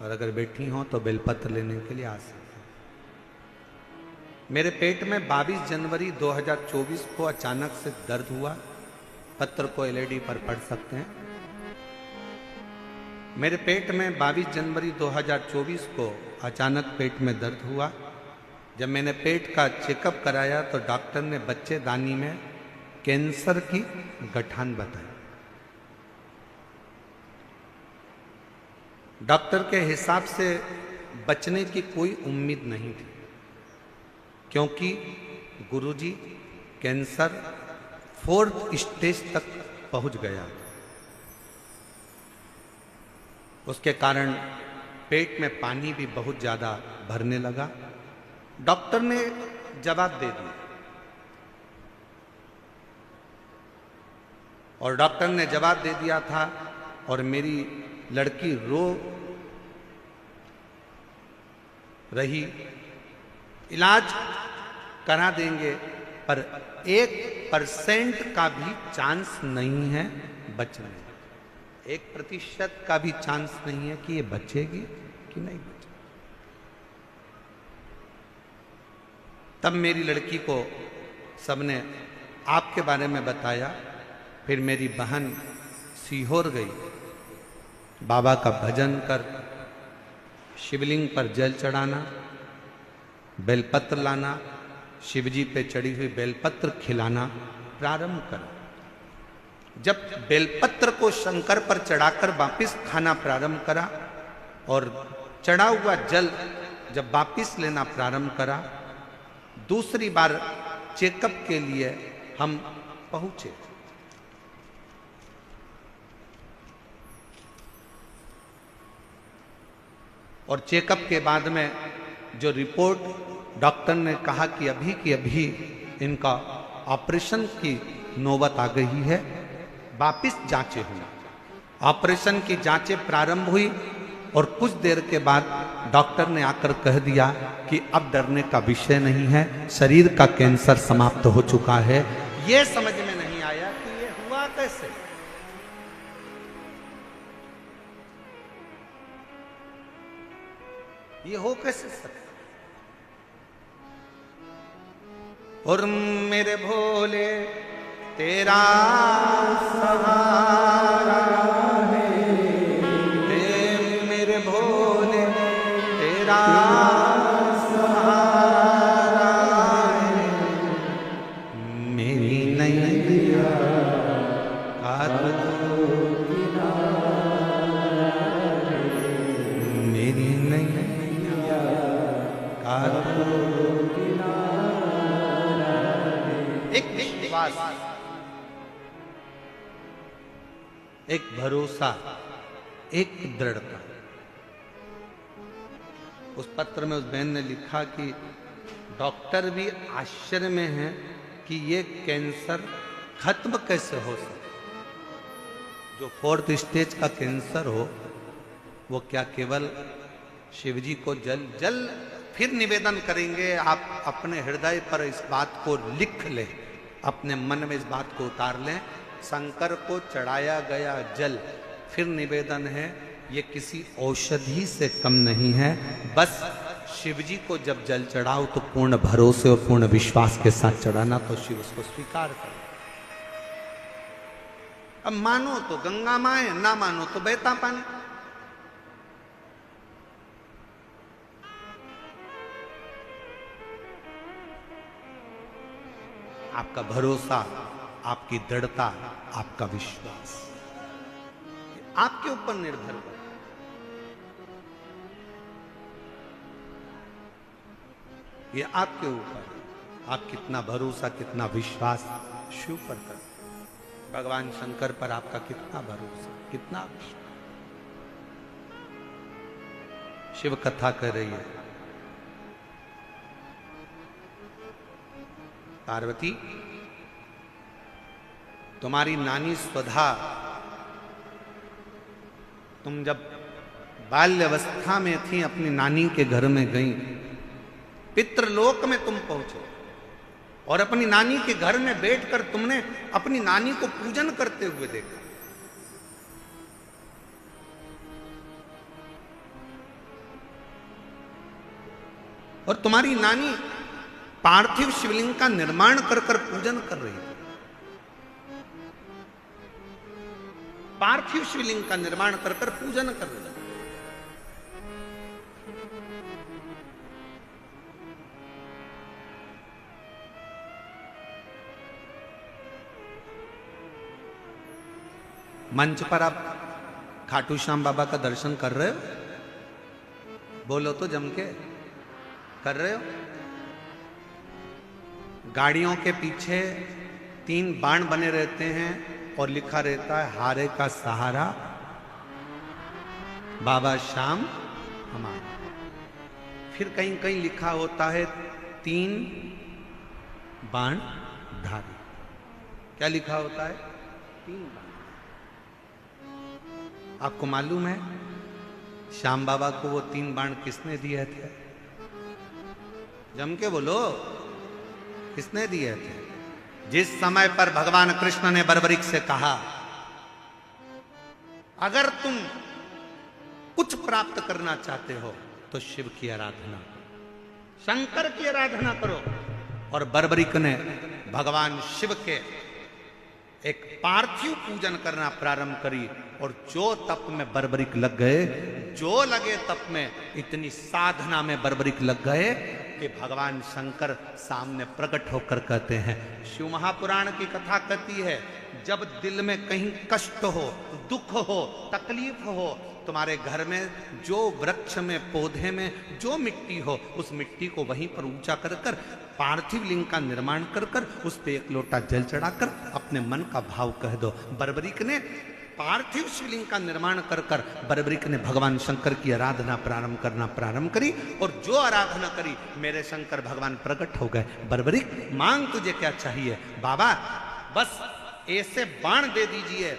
और अगर बैठी हों तो बेलपत्र लेने के लिए आ सकती हैं। मेरे पेट में 22 जनवरी 2024 को अचानक से दर्द हुआ। पत्र को एलईडी पर पढ़ सकते हैं। मेरे पेट में 22 जनवरी 2024 को अचानक पेट में दर्द हुआ। जब मैंने पेट का चेकअप कराया तो डॉक्टर ने बच्चेदानी में कैंसर की गठान बताई। डॉक्टर के हिसाब से बचने की कोई उम्मीद नहीं थी, क्योंकि गुरुजी कैंसर 4th स्टेज तक पहुंच गया। उसके कारण पेट में पानी भी बहुत ज़्यादा भरने लगा। डॉक्टर ने जवाब दे दिया, और डॉक्टर ने जवाब दे दिया था, और मेरी लड़की रो रही। इलाज करा देंगे, पर 1% का भी चांस नहीं है बचने। 1% का भी चांस नहीं है कि ये बचेगी कि नहीं बचेगी। तब मेरी लड़की को सबने आपके बारे में बताया। फिर मेरी बहन सीहोर गई, बाबा का भजन कर, शिवलिंग पर जल चढ़ाना, बेलपत्र लाना, शिवजी पे चढ़ी हुई बेलपत्र खिलाना प्रारंभ करा। जब बेलपत्र को शंकर पर चढ़ाकर वापिस खाना प्रारंभ करा, और चढ़ा हुआ जल जब वापिस लेना प्रारंभ करा, दूसरी बार चेकअप के लिए हम पहुंचे। और चेकअप के बाद में जो रिपोर्ट डॉक्टर ने कहा कि अभी की अभी इनका ऑपरेशन की नौबत आ गई है, वापिस जांचें हुई। ऑपरेशन की जांचें प्रारंभ हुई, और कुछ देर के बाद डॉक्टर ने आकर कह दिया कि अब डरने का विषय नहीं है, शरीर का कैंसर समाप्त हो चुका है। ये समझ में नहीं आया कि ये हुआ कैसे। ये हो कैसे सकता। और मेरे भोले तेरा सहारा है, मेरे भोले तेरा सहारा है, मेरी नैया काट दो किनारे, मेरी नैया काट दो किनारे। एक विश्वास, एक भरोसा, एक दृढ़ता। उस पत्र में उस बहन ने लिखा कि डॉक्टर भी आश्चर्य में हैं कि ये कैंसर खत्म कैसे हो सकता। जो 4th स्टेज का कैंसर हो, वो क्या केवल शिवजी को जल फिर निवेदन करेंगे, आप अपने हृदय पर इस बात को लिख लें, अपने मन में इस बात को उतार लें। शंकर को चढ़ाया गया जल, फिर निवेदन है, ये किसी औषधि से कम नहीं है। बस शिव जी को जब जल चढ़ाओ तो पूर्ण भरोसे और पूर्ण विश्वास के साथ चढ़ाना, तो शिव उसको स्वीकार करे। अब मानो तो गंगा माए, ना मानो तो बहता पानी। आपका भरोसा, आपकी दृढ़ता, आपका विश्वास आपके ऊपर निर्भर करता है। ये आपके ऊपर, आप कितना भरोसा, कितना विश्वास शिव पर करते हैं। भगवान शंकर पर आपका कितना भरोसा, कितना विश्वास। शिव कथा कर रही है, पार्वती तुम्हारी नानी स्वधा, तुम जब बाल्यावस्था में थी अपनी नानी के घर में गई, पितृलोक में तुम पहुंचे और अपनी नानी के घर में बैठकर तुमने अपनी नानी को पूजन करते हुए देखा। और तुम्हारी नानी पार्थिव शिवलिंग का निर्माण कर कर पूजन कर रही थी। पार्थिव शिवलिंग का निर्माण कर कर पूजन कर रही थी। मंच पर आप खाटू श्याम बाबा का दर्शन कर रहे हो? बोलो तो जम के, कर रहे हो? गाड़ियों के पीछे 3 बाण बने रहते हैं और लिखा रहता है हारे का सहारा बाबा श्याम हमारा। फिर कहीं कहीं लिखा होता है 3 बाण धारी। क्या लिखा होता है? 3 बाण। आपको मालूम है श्याम बाबा को वो 3 बाण किसने दिए थे? जम के बोलो, किसने दिए थे? जिस समय पर भगवान कृष्ण ने बर्बरीक से कहा, अगर तुम कुछ प्राप्त करना चाहते हो तो शिव की आराधना करो, शंकर की आराधना करो। और बर्बरीक ने भगवान शिव के एक पार्थिव पूजन करना प्रारंभ करी। और जो तप में बर्बरीक लग गए, जो लगे तप में, इतनी साधना में बर्बरीक लग गए कि भगवान शंकर सामने प्रकट होकर कहते हैं, शिव महापुराण की कथा कहती है, जब दिल में कहीं कष्ट हो, दुख हो, तकलीफ हो, तुम्हारे घर में जो वृक्ष में, पौधे में जो मिट्टी हो, उस मिट्टी को वहीं पर ऊंचा कर कर पार्थिव लिंग का निर्माण कर कर उस पे 1 लोटा जल चढ़ाकर अपने मन का भाव कह दो। बर्बरीक ने पार्थिव शिवलिंग का निर्माण कर कर बर्बरीक ने भगवान शंकर की आराधना प्रारंभ करी। और जो आराधना करी, मेरे शंकर भगवान प्रकट हो गए। बर्बरीक, मांग तुझे क्या चाहिए? बाबा बस ऐसे बाण दे दीजिए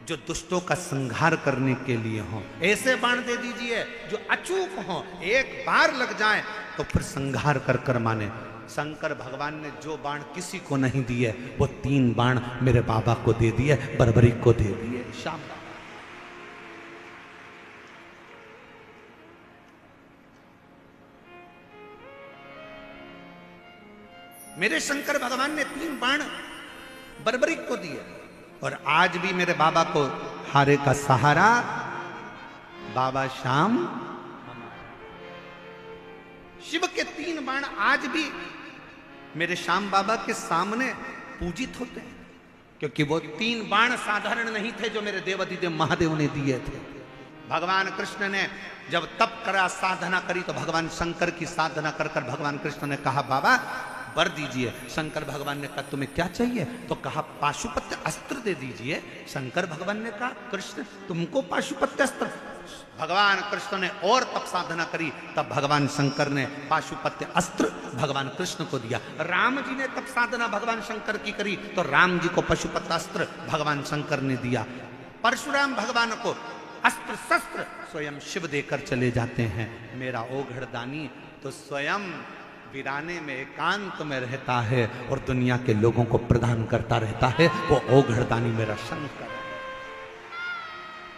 जो दुष्टों का संहार करने के लिए हो, ऐसे बाण दे दीजिए जो अचूक हो, एक बार लग जाए तो फिर संहार कर कर माने। शंकर भगवान ने जो बाण किसी को नहीं दिए, वो 3 बाण मेरे बाबा को दे दिए, बर्बरीक को दे दिए। शाम मेरे शंकर भगवान ने 3 बाण बर्बरीक को दिए। और आज भी मेरे बाबा को हारे का सहारा बाबा श्याम। शिव के 3 बाण आज भी मेरे श्याम बाबा के सामने पूजित होते हैं, क्योंकि वो 3 बाण साधारण नहीं थे जो मेरे देवाधिदेव महादेव ने दिए थे। भगवान कृष्ण ने जब तप करा, साधना करी, तो भगवान शंकर की साधना कर कर भगवान कृष्ण ने कहा, बाबा वर दीजिए। शंकर भगवान ने कहा, तुम्हें क्या चाहिए? तो कहा, पाशुपत्य अस्त्र दे दीजिए। शंकर भगवान ने कहा, कृष्ण तुमको पाशुपत्य अस्त्र? भगवान कृष्ण ने और तप साधना करी, तब भगवान शंकर ने पाशुपत्य अस्त्र भगवान कृष्ण को दिया। राम जी ने तप साधना भगवान शंकर की करी, तो राम जी को पाशुपत्य अस्त्र भगवान शंकर ने दिया। परशुराम भगवान को अस्त्र शस्त्र स्वयं शिव देकर चले जाते हैं। मेरा ओघड़दानी तो स्वयं वीराने में एकांत में रहता है और दुनिया के लोगों को प्रदान करता रहता है। वो ओघड़दानी मेरा शंकर है,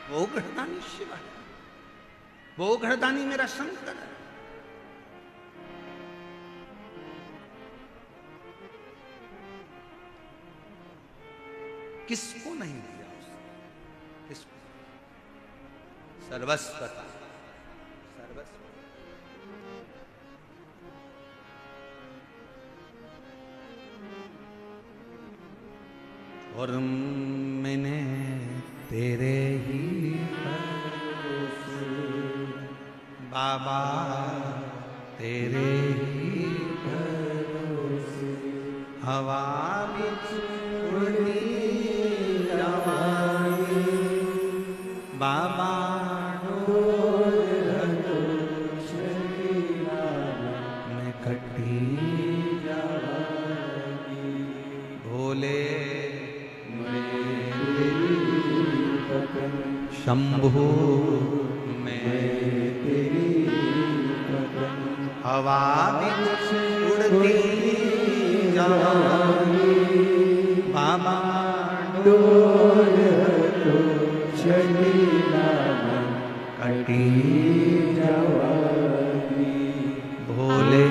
वो ओघड़दानी शिव है, वो ओघड़दानी मेरा शंकर है। किसको नहीं दिया उसने? किसको? सर्वस्वता, सर्वस्व। और मैंने तेरे ही भरोसे बाबा, तेरे ही भरोसे हवा बिच उड़ती जवानी बाबा मैं कटी भोले शंभु मैं हवा बिच उड़ती जवानी बाबा डोर तो चलीला कटी जवानी भोले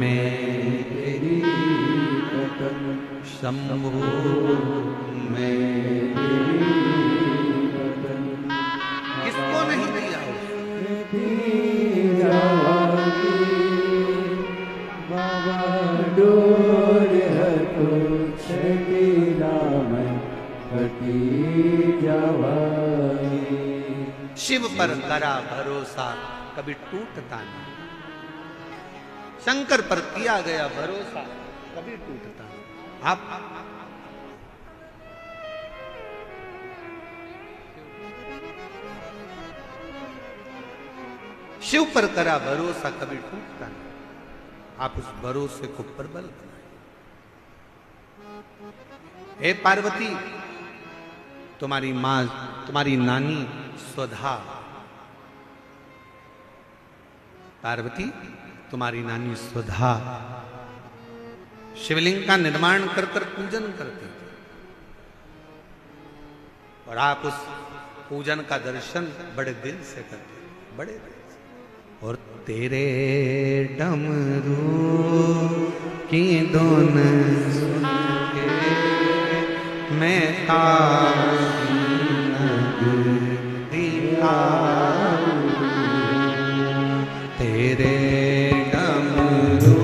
मैं तेरी पतन शंभु मैं किसको नहीं दिया बाबा डोर तो चलीला कटी जवानी। शिव पर करा भरोसा कभी टूटता नहीं, शंकर पर किया गया भरोसा कभी टूटता नहीं। आप शिव पर करा भरोसा कभी टूटता नहीं, आप उस भरोसे को प्रबल बनाए। हे पार्वती, तुम्हारी मां, तुम्हारी नानी स्वधा, पार्वती तुम्हारी नानी स्वधा शिवलिंग का निर्माण कर कर पूजन करती थी, और आप उस पूजन का दर्शन बड़े दिल से करते, बड़े दिल से। और तेरे डमरू की धुन सुन के मैं काशी नगरी आऊं, तेरे डमरू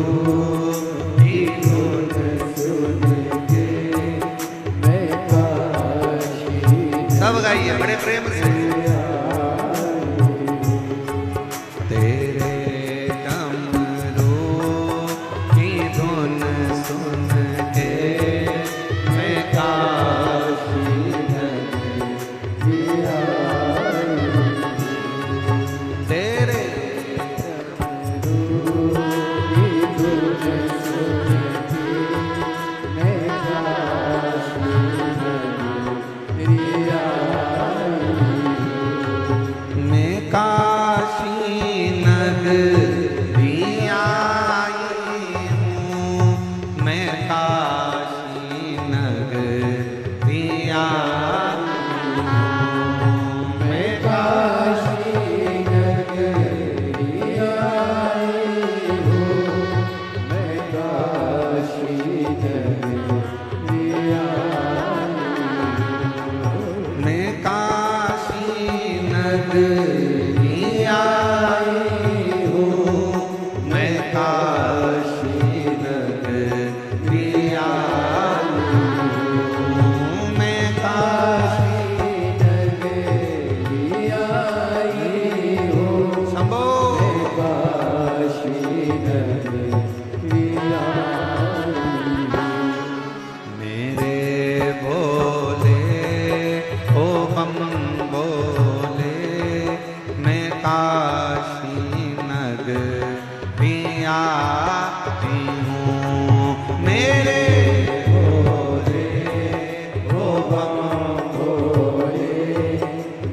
की धुन सुन के मैं काशी सब गाइए बड़े प्रेम से। तेरे डमरू की धुन सुन के मैं काशी नगरी आऊं, तेरे की धुन सुन के मैं काशी नगरी आऊं। मैं काशी नगरी आई हूँ, मैं काशी नगरी आई हूँ, मैं काशी नगरी आई हूँ, मैं काशी नगरी आई हूँ। मैं काशी नगरी आई हूँ, मैं काशी नगरी आई हूँ, मैं काशी नगरी आई हूँ, शंभो काशी नगरी आई हूँ। मेरे भोले ओ बम बोले, मैं काशी नगरी आई हूँ, मेरे भोले ओ बम भोले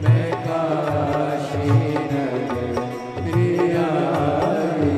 मैं काशी नगरी आई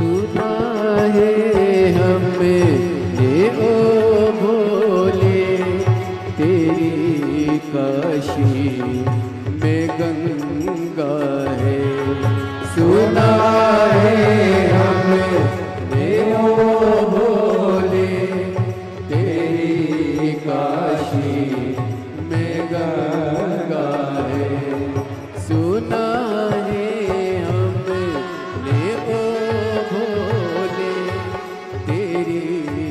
सुना है हमने ओ भोले तेरी काशी में गंगा है। सुना है हमने ओ भोले तेरी काशी में गंगा है। सुना है हमने ओ भोले तेरी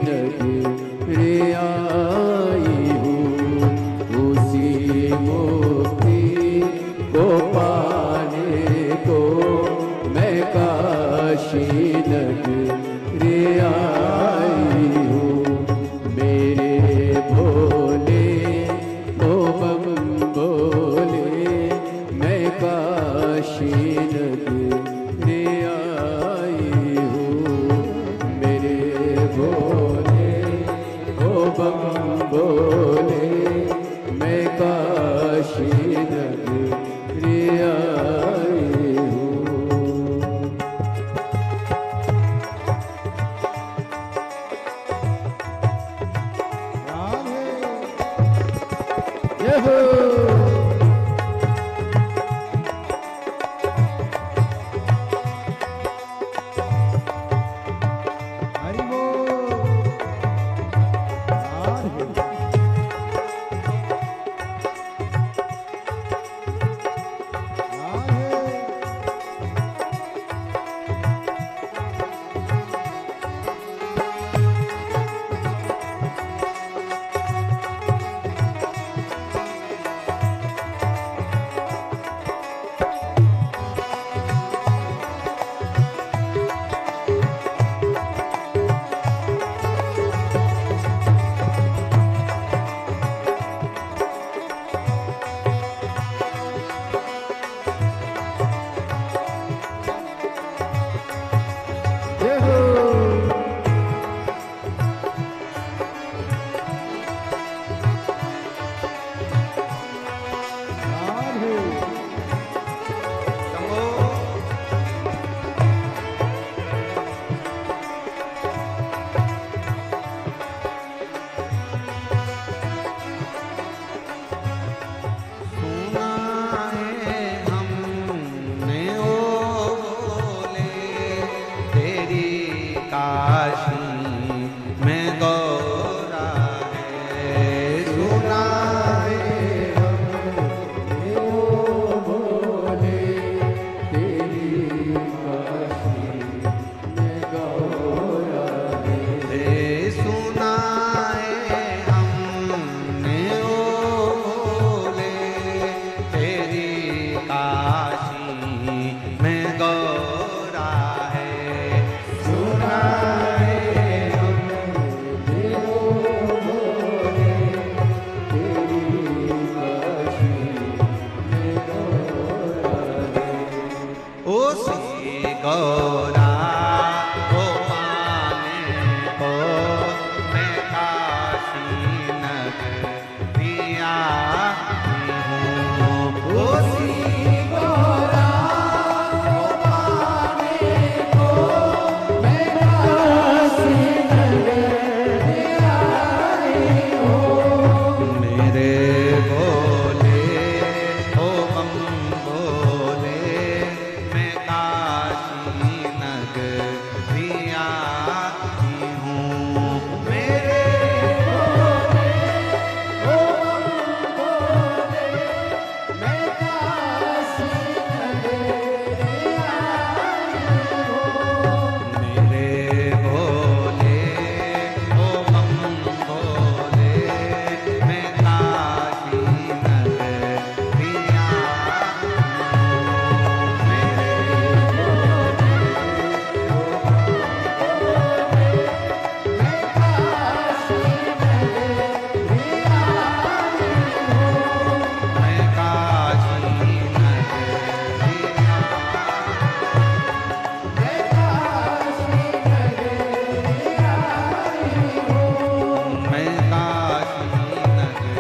नगरी आई हूँ, उसी मुक्ति को पाने को मैं काशी नगरी आई हूँ। मेरे भोले ओ बम बोले, मैं काशी नगरी आई हूँ। मेरे भोले ओ बम बोले, मैं काशी नगरी आई हूँ। जय हो। हरि बोल। राधे। जय हो। राधे। सुना है हमने ओ बोले, तेरी काशी में गौरा है। सुना है हमने ओ बोले, तेरी काशी में गौरा है। सुना है हमने ओ बोले, तेरी काशी में गौरा है। सुना है हमने ओ बोले, तेरी काशी में गौरा है। उसी गौरा को पाने को मैं काशी नगरी आई हूँ। उसी गौरा को पाने को मैं काशी नगरी आई हूँ। मेरे बोले ओ बम बोले, मैं काशी नगरी आई हूँ। मेरे बोले ओ बम बोले, मैं काशी नगरी आई हूँ। मेरे बोले ओ बम बोले, मैं काशी नगरी आई हूँ। मैं काशी नगरी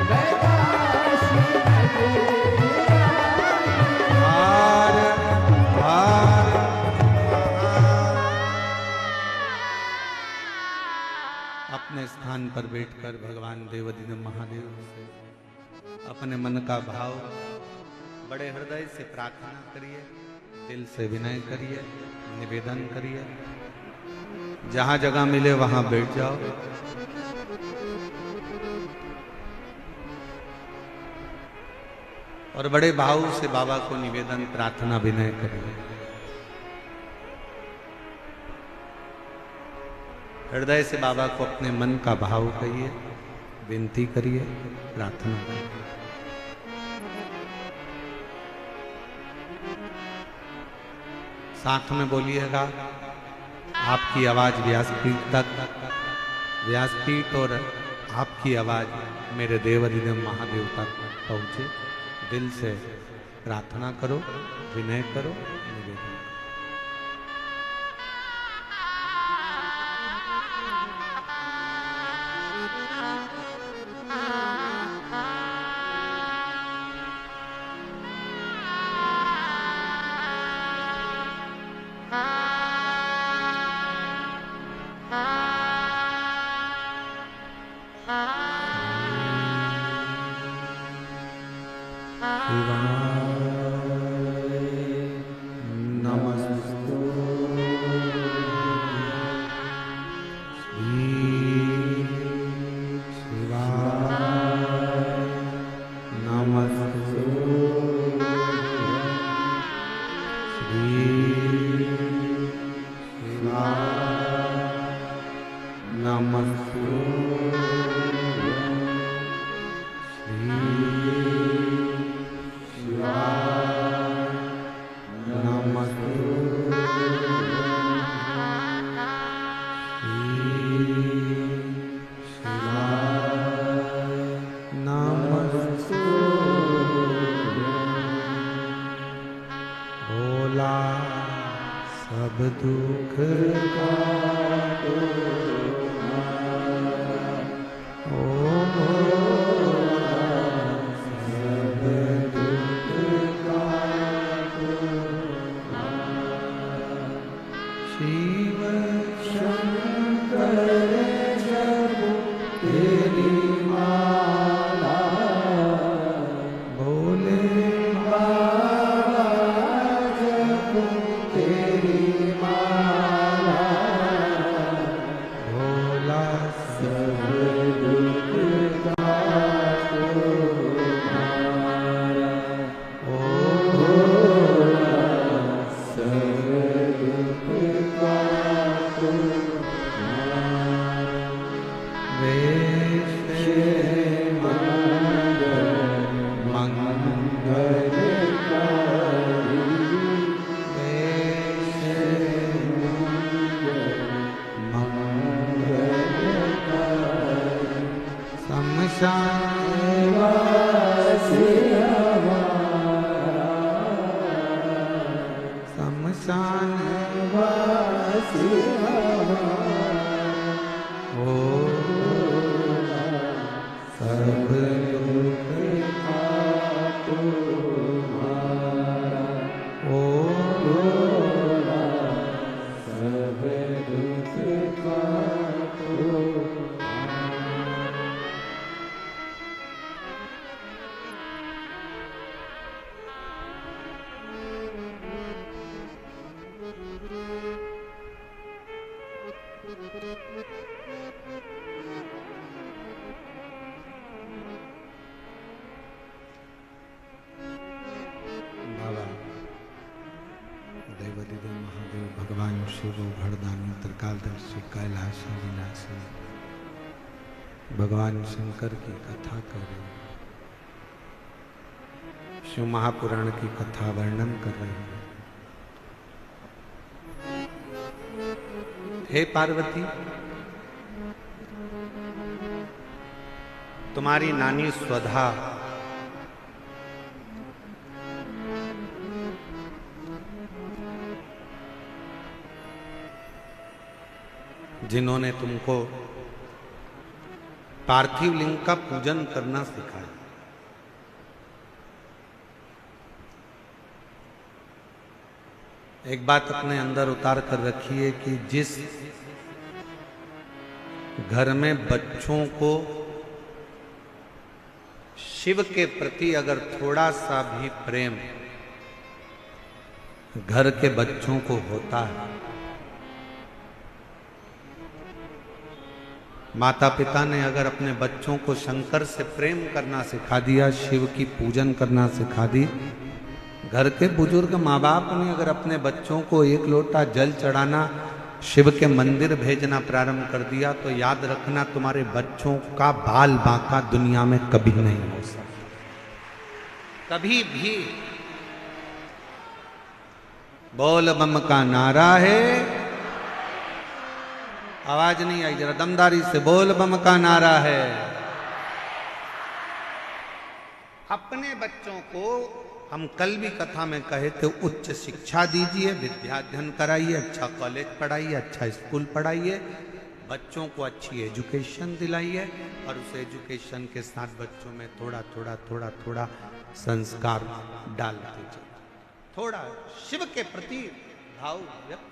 मैं काशी नगरी हार हार अपने स्थान पर बैठकर भगवान देवदीन महादेव से अपने मन का भाव बड़े हृदय से प्रार्थना करिए, दिल से विनय करिए, निवेदन करिए। जहां जगह मिले वहां बैठ जाओ। और बड़े भाव से बाबा को निवेदन प्रार्थना विनय करिए। हृदय से बाबा को अपने मन का भाव कहिए, विनती करिए, प्रार्थना करिए। साथ में बोलिएगा, आपकी आवाज व्यासपीठ तक, व्यासपीठ और आपकी आवाज मेरे देवाधिदेव महादेव तक पहुंचे। दिल से प्रार्थना करो, विनय करो, निवेदन करो। सब दुख काटो ओ सब दुख काटो शिव शंकर जप तेरी माला भोले बाबा जप तेरी माला भोला सब दुख काटो मारा ओ भोला सब दुख काटो मारा वेश मंगल कारी वेश मंगल कारी शमशान वासी हमारा शमशान वासी हमारा ओ सब दुख काटो मारा ओ भोला सब दुख काटो बाबा देवाधिदेव महादेव भगवान शिव भरदानी त्रिकालदर्शी कैलाशी विलासी भगवान शंकर की कथा कर रहे हैं, शिव महापुराण की कथा वर्णन कर रहे हैं। हे पार्वती, तुम्हारी नानी स्वधा जिन्होंने तुमको पार्थिव लिंग का पूजन करना सिखाया, एक बात अपने अंदर उतार कर रखिए कि जिस घर में बच्चों को शिव के प्रति अगर थोड़ा सा भी प्रेम घर के बच्चों को होता है, माता पिता ने अगर अपने बच्चों को शंकर से प्रेम करना सिखा दिया, शिव की पूजन करना सिखा दी, घर के बुजुर्ग माँ बाप ने अगर अपने बच्चों को एक लोटा जल चढ़ाना शिव के मंदिर भेजना प्रारंभ कर दिया तो याद रखना तुम्हारे बच्चों का बाल बांका दुनिया में कभी नहीं हो सकता, कभी भी। बोल बम का नारा है, आवाज नहीं आई, जरा दमदारी से बोल बम का नारा है। अपने बच्चों को हम कल भी कथा में कहे थे उच्च शिक्षा दीजिए, विद्याध्ययन कराइए, अच्छा कॉलेज पढ़ाइए, अच्छा स्कूल पढ़ाइए, बच्चों को अच्छी एजुकेशन दिलाइए और उस एजुकेशन के साथ बच्चों में थोड़ा थोड़ा थोड़ा थोड़ा संस्कार डालते जाइए, थोड़ा शिव के प्रति भाव व्यक्त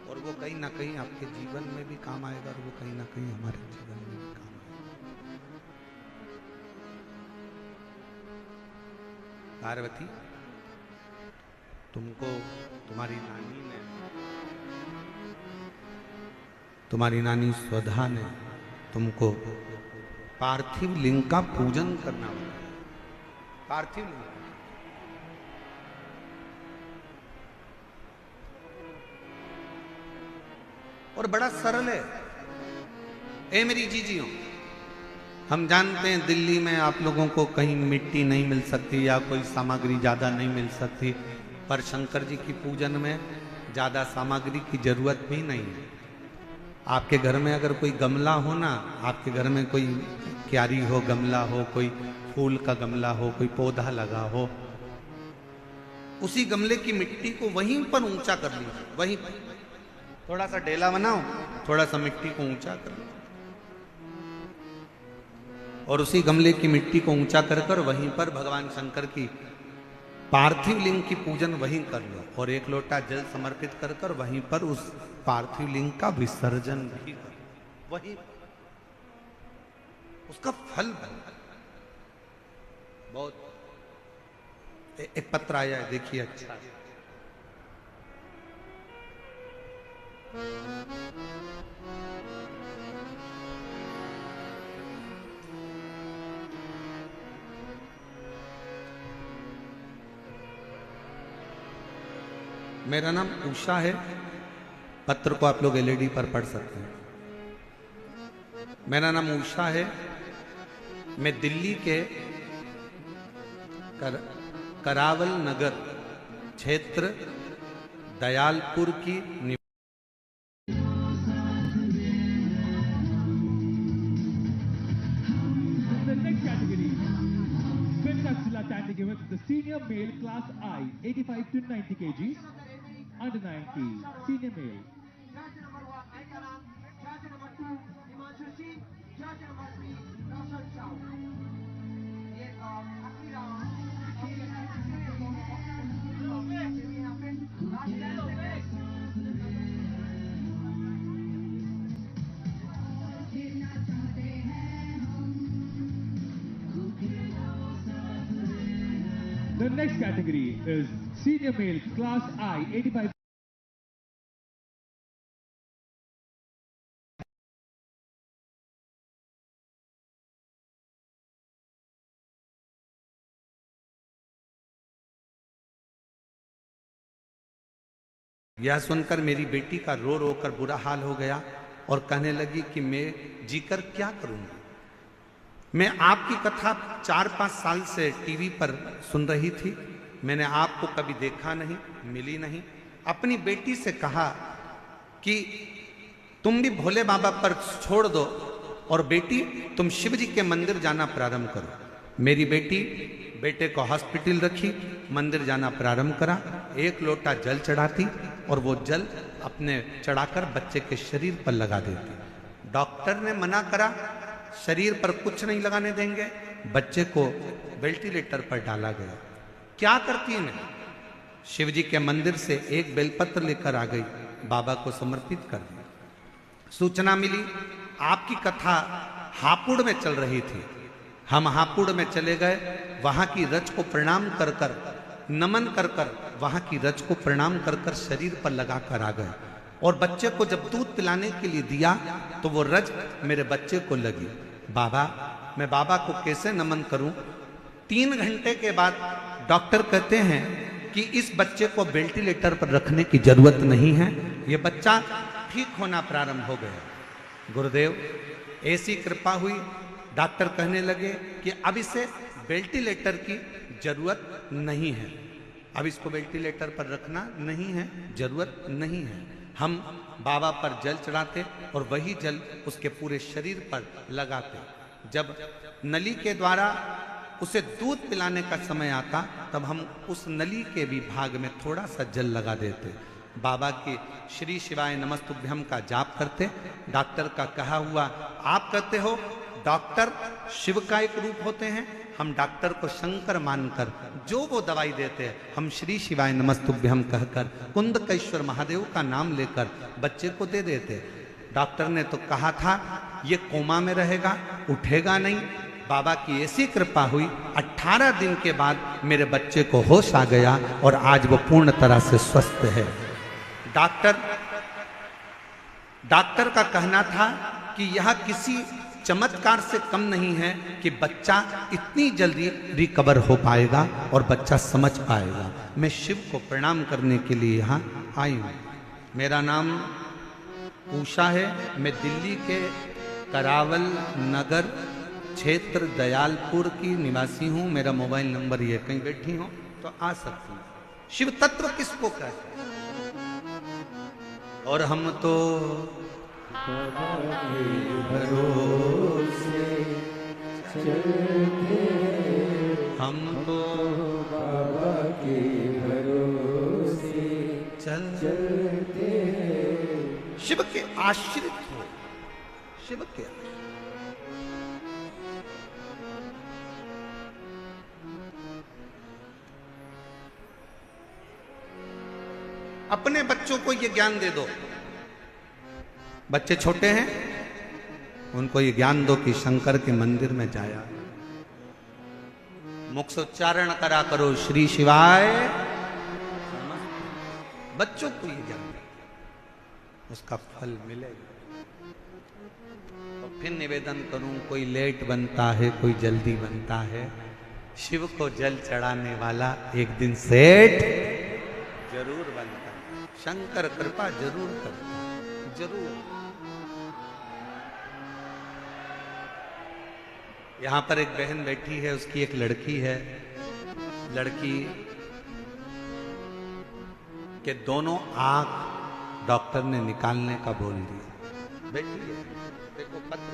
और वो कहीं ना कहीं आपके जीवन में भी काम आएगा और वो कहीं ना कहीं हमारे जीवन में भी काम आएगा। पार्वती, तुमको तुम्हारी नानी स्वधा ने तुमको पार्थिव लिंग का पूजन करना होगा। पार्थिव लिंग और बड़ा सरल है। ए मेरी जीजियों, हम जानते हैं दिल्ली में आप लोगों को कहीं मिट्टी नहीं मिल सकती या कोई सामग्री ज़्यादा नहीं मिल सकती, पर शंकर जी की पूजन में ज़्यादा सामग्री की जरूरत भी नहीं है। आपके घर में अगर कोई गमला हो ना, आपके घर में कोई क्यारी हो, गमला हो, कोई फूल का गमला हो, कोई पौधा लगा हो, उसी गमले की मिट्टी को वहीं पर ऊंचा कर लीजिए, वहीं पर थोड़ा सा डेला बनाओ, थोड़ा सा मिट्टी को ऊंचा कर लो और उसी गमले की मिट्टी को ऊंचा कर कर वहीं पर भगवान शंकर की पार्थिव लिंग की पूजन वहीं कर लो और एक लोटा जल समर्पित कर कर वहीं पर उस पार्थिव लिंग का विसर्जन भी करो, वहीं उसका फल बहुत। एक पत्र आया है, देखिए अच्छा। मेरा नाम उषा है, पत्र को आप लोग एलईडी पर पढ़ सकते हैं। मेरा नाम उषा है, मैं दिल्ली के करावल नगर क्षेत्र दयालपुर की Given the senior male class I 85 to 90 kgs, under 90 senior male. Judge number 1, Aikaram. Judge number 2, Himanshu Singh. Judge number 3, Roshan Shah. ये आखिरी round The next category is senior male class I 85. यह सुनकर मेरी बेटी का रो रो कर बुरा हाल हो गया और कहने लगी कि मैं जीकर क्या करूंगी। मैं आपकी कथा 4-5 साल से टीवी पर सुन रही थी, मैंने आपको कभी देखा नहीं, मिली नहीं। अपनी बेटी से कहा कि तुम भी भोले बाबा पर छोड़ दो और बेटी तुम शिव जी के मंदिर जाना प्रारंभ करो। मेरी बेटी बेटे को हॉस्पिटल रखी, मंदिर जाना प्रारंभ करा, एक लोटा जल चढ़ाती और वो जल अपने चढ़ाकर बच्चे के शरीर पर लगा देती। डॉक्टर ने मना करा, शरीर पर कुछ नहीं लगाने देंगे। बच्चे को वेंटिलेटर पर डाला गया। क्या करती है? शिव जी के मंदिर से एक बेलपत्र लेकर आ गई, बाबा को समर्पित कर दिया। सूचना मिली आपकी कथा हापुड़ में चल रही थी। हम हापुड़ में चले गए, वहां की रज को प्रणाम कर कर, नमन कर कर, वहां की रज को प्रणाम कर कर शरीर पर लगा कर आ गए और बच्चे को जब दूध पिलाने के लिए दिया तो वो रज मेरे बच्चे को लगी। बाबा, मैं बाबा को कैसे नमन करूं? 3 घंटे के बाद डॉक्टर कहते हैं कि इस बच्चे को वेंटिलेटर पर रखने की जरूरत नहीं है, ये बच्चा ठीक होना प्रारंभ हो गया। गुरुदेव ऐसी कृपा हुई, डॉक्टर कहने लगे कि अब इसे वेंटिलेटर की जरूरत नहीं है, अब इसको वेंटिलेटर पर रखना नहीं है, जरूरत नहीं है। हम बाबा पर जल चढ़ाते और वही जल उसके पूरे शरीर पर लगाते। जब नली के द्वारा उसे दूध पिलाने का समय आता तब हम उस नली के भी भाग में थोड़ा सा जल लगा देते। बाबा की श्री शिवाय नमस्तुभ्यम का जाप करते। डॉक्टर का कहा हुआ आप करते हो, डॉक्टर शिव का एक रूप होते हैं, हम डॉक्टर को शंकर मानकर जो वो दवाई देते हैं हम श्री शिवाय नमस्तुभ्यम कहकर कुंदकेश्वर महादेव का नाम लेकर बच्चे को दे देते। डॉक्टर ने तो कहा था ये कोमा में रहेगा, उठेगा नहीं। बाबा की ऐसी कृपा हुई, 18 दिन के बाद मेरे बच्चे को होश आ गया और आज वो पूर्ण तरह से स्वस्थ है। डॉक्टर का कहना था कि यह किसी चमत्कार से कम नहीं है कि बच्चा इतनी जल्दी रिकवर हो पाएगा और बच्चा समझ पाएगा। मैं शिव को प्रणाम करने के लिए यहाँ आई हूँ। मेरा नाम उषा है, मैं दिल्ली के करावल नगर क्षेत्र दयालपुर की निवासी हूँ। मेरा मोबाइल नंबर ये, कहीं बैठी हो तो आ सकती हूँ। शिव तत्व किसको कहते हैं? और हम तो भरोसे चलते, हम तो बाबा के भरोसे चलते, शिव के आश्रित हो, शिव के आश्रित। अपने बच्चों को ये ज्ञान दे दो। बच्चे छोटे हैं, उनको ये ज्ञान दो कि शंकर के मंदिर में जाया, मुख से उच्चारण करा करो श्री शिवाय। बच्चों को ये ज्ञान दो, उसका फल मिलेगा। और फिर निवेदन करूं, कोई लेट बनता है, कोई जल्दी बनता है, शिव को जल चढ़ाने वाला एक दिन सेठ जरूर बनता है। शंकर कृपा जरूर करता है, जरूर। यहां पर एक बहन बैठी है, उसकी एक लड़की है। लड़की के दोनों आंख डॉक्टर ने निकालने का बोल दिया। बैठी है, देखो पत्र।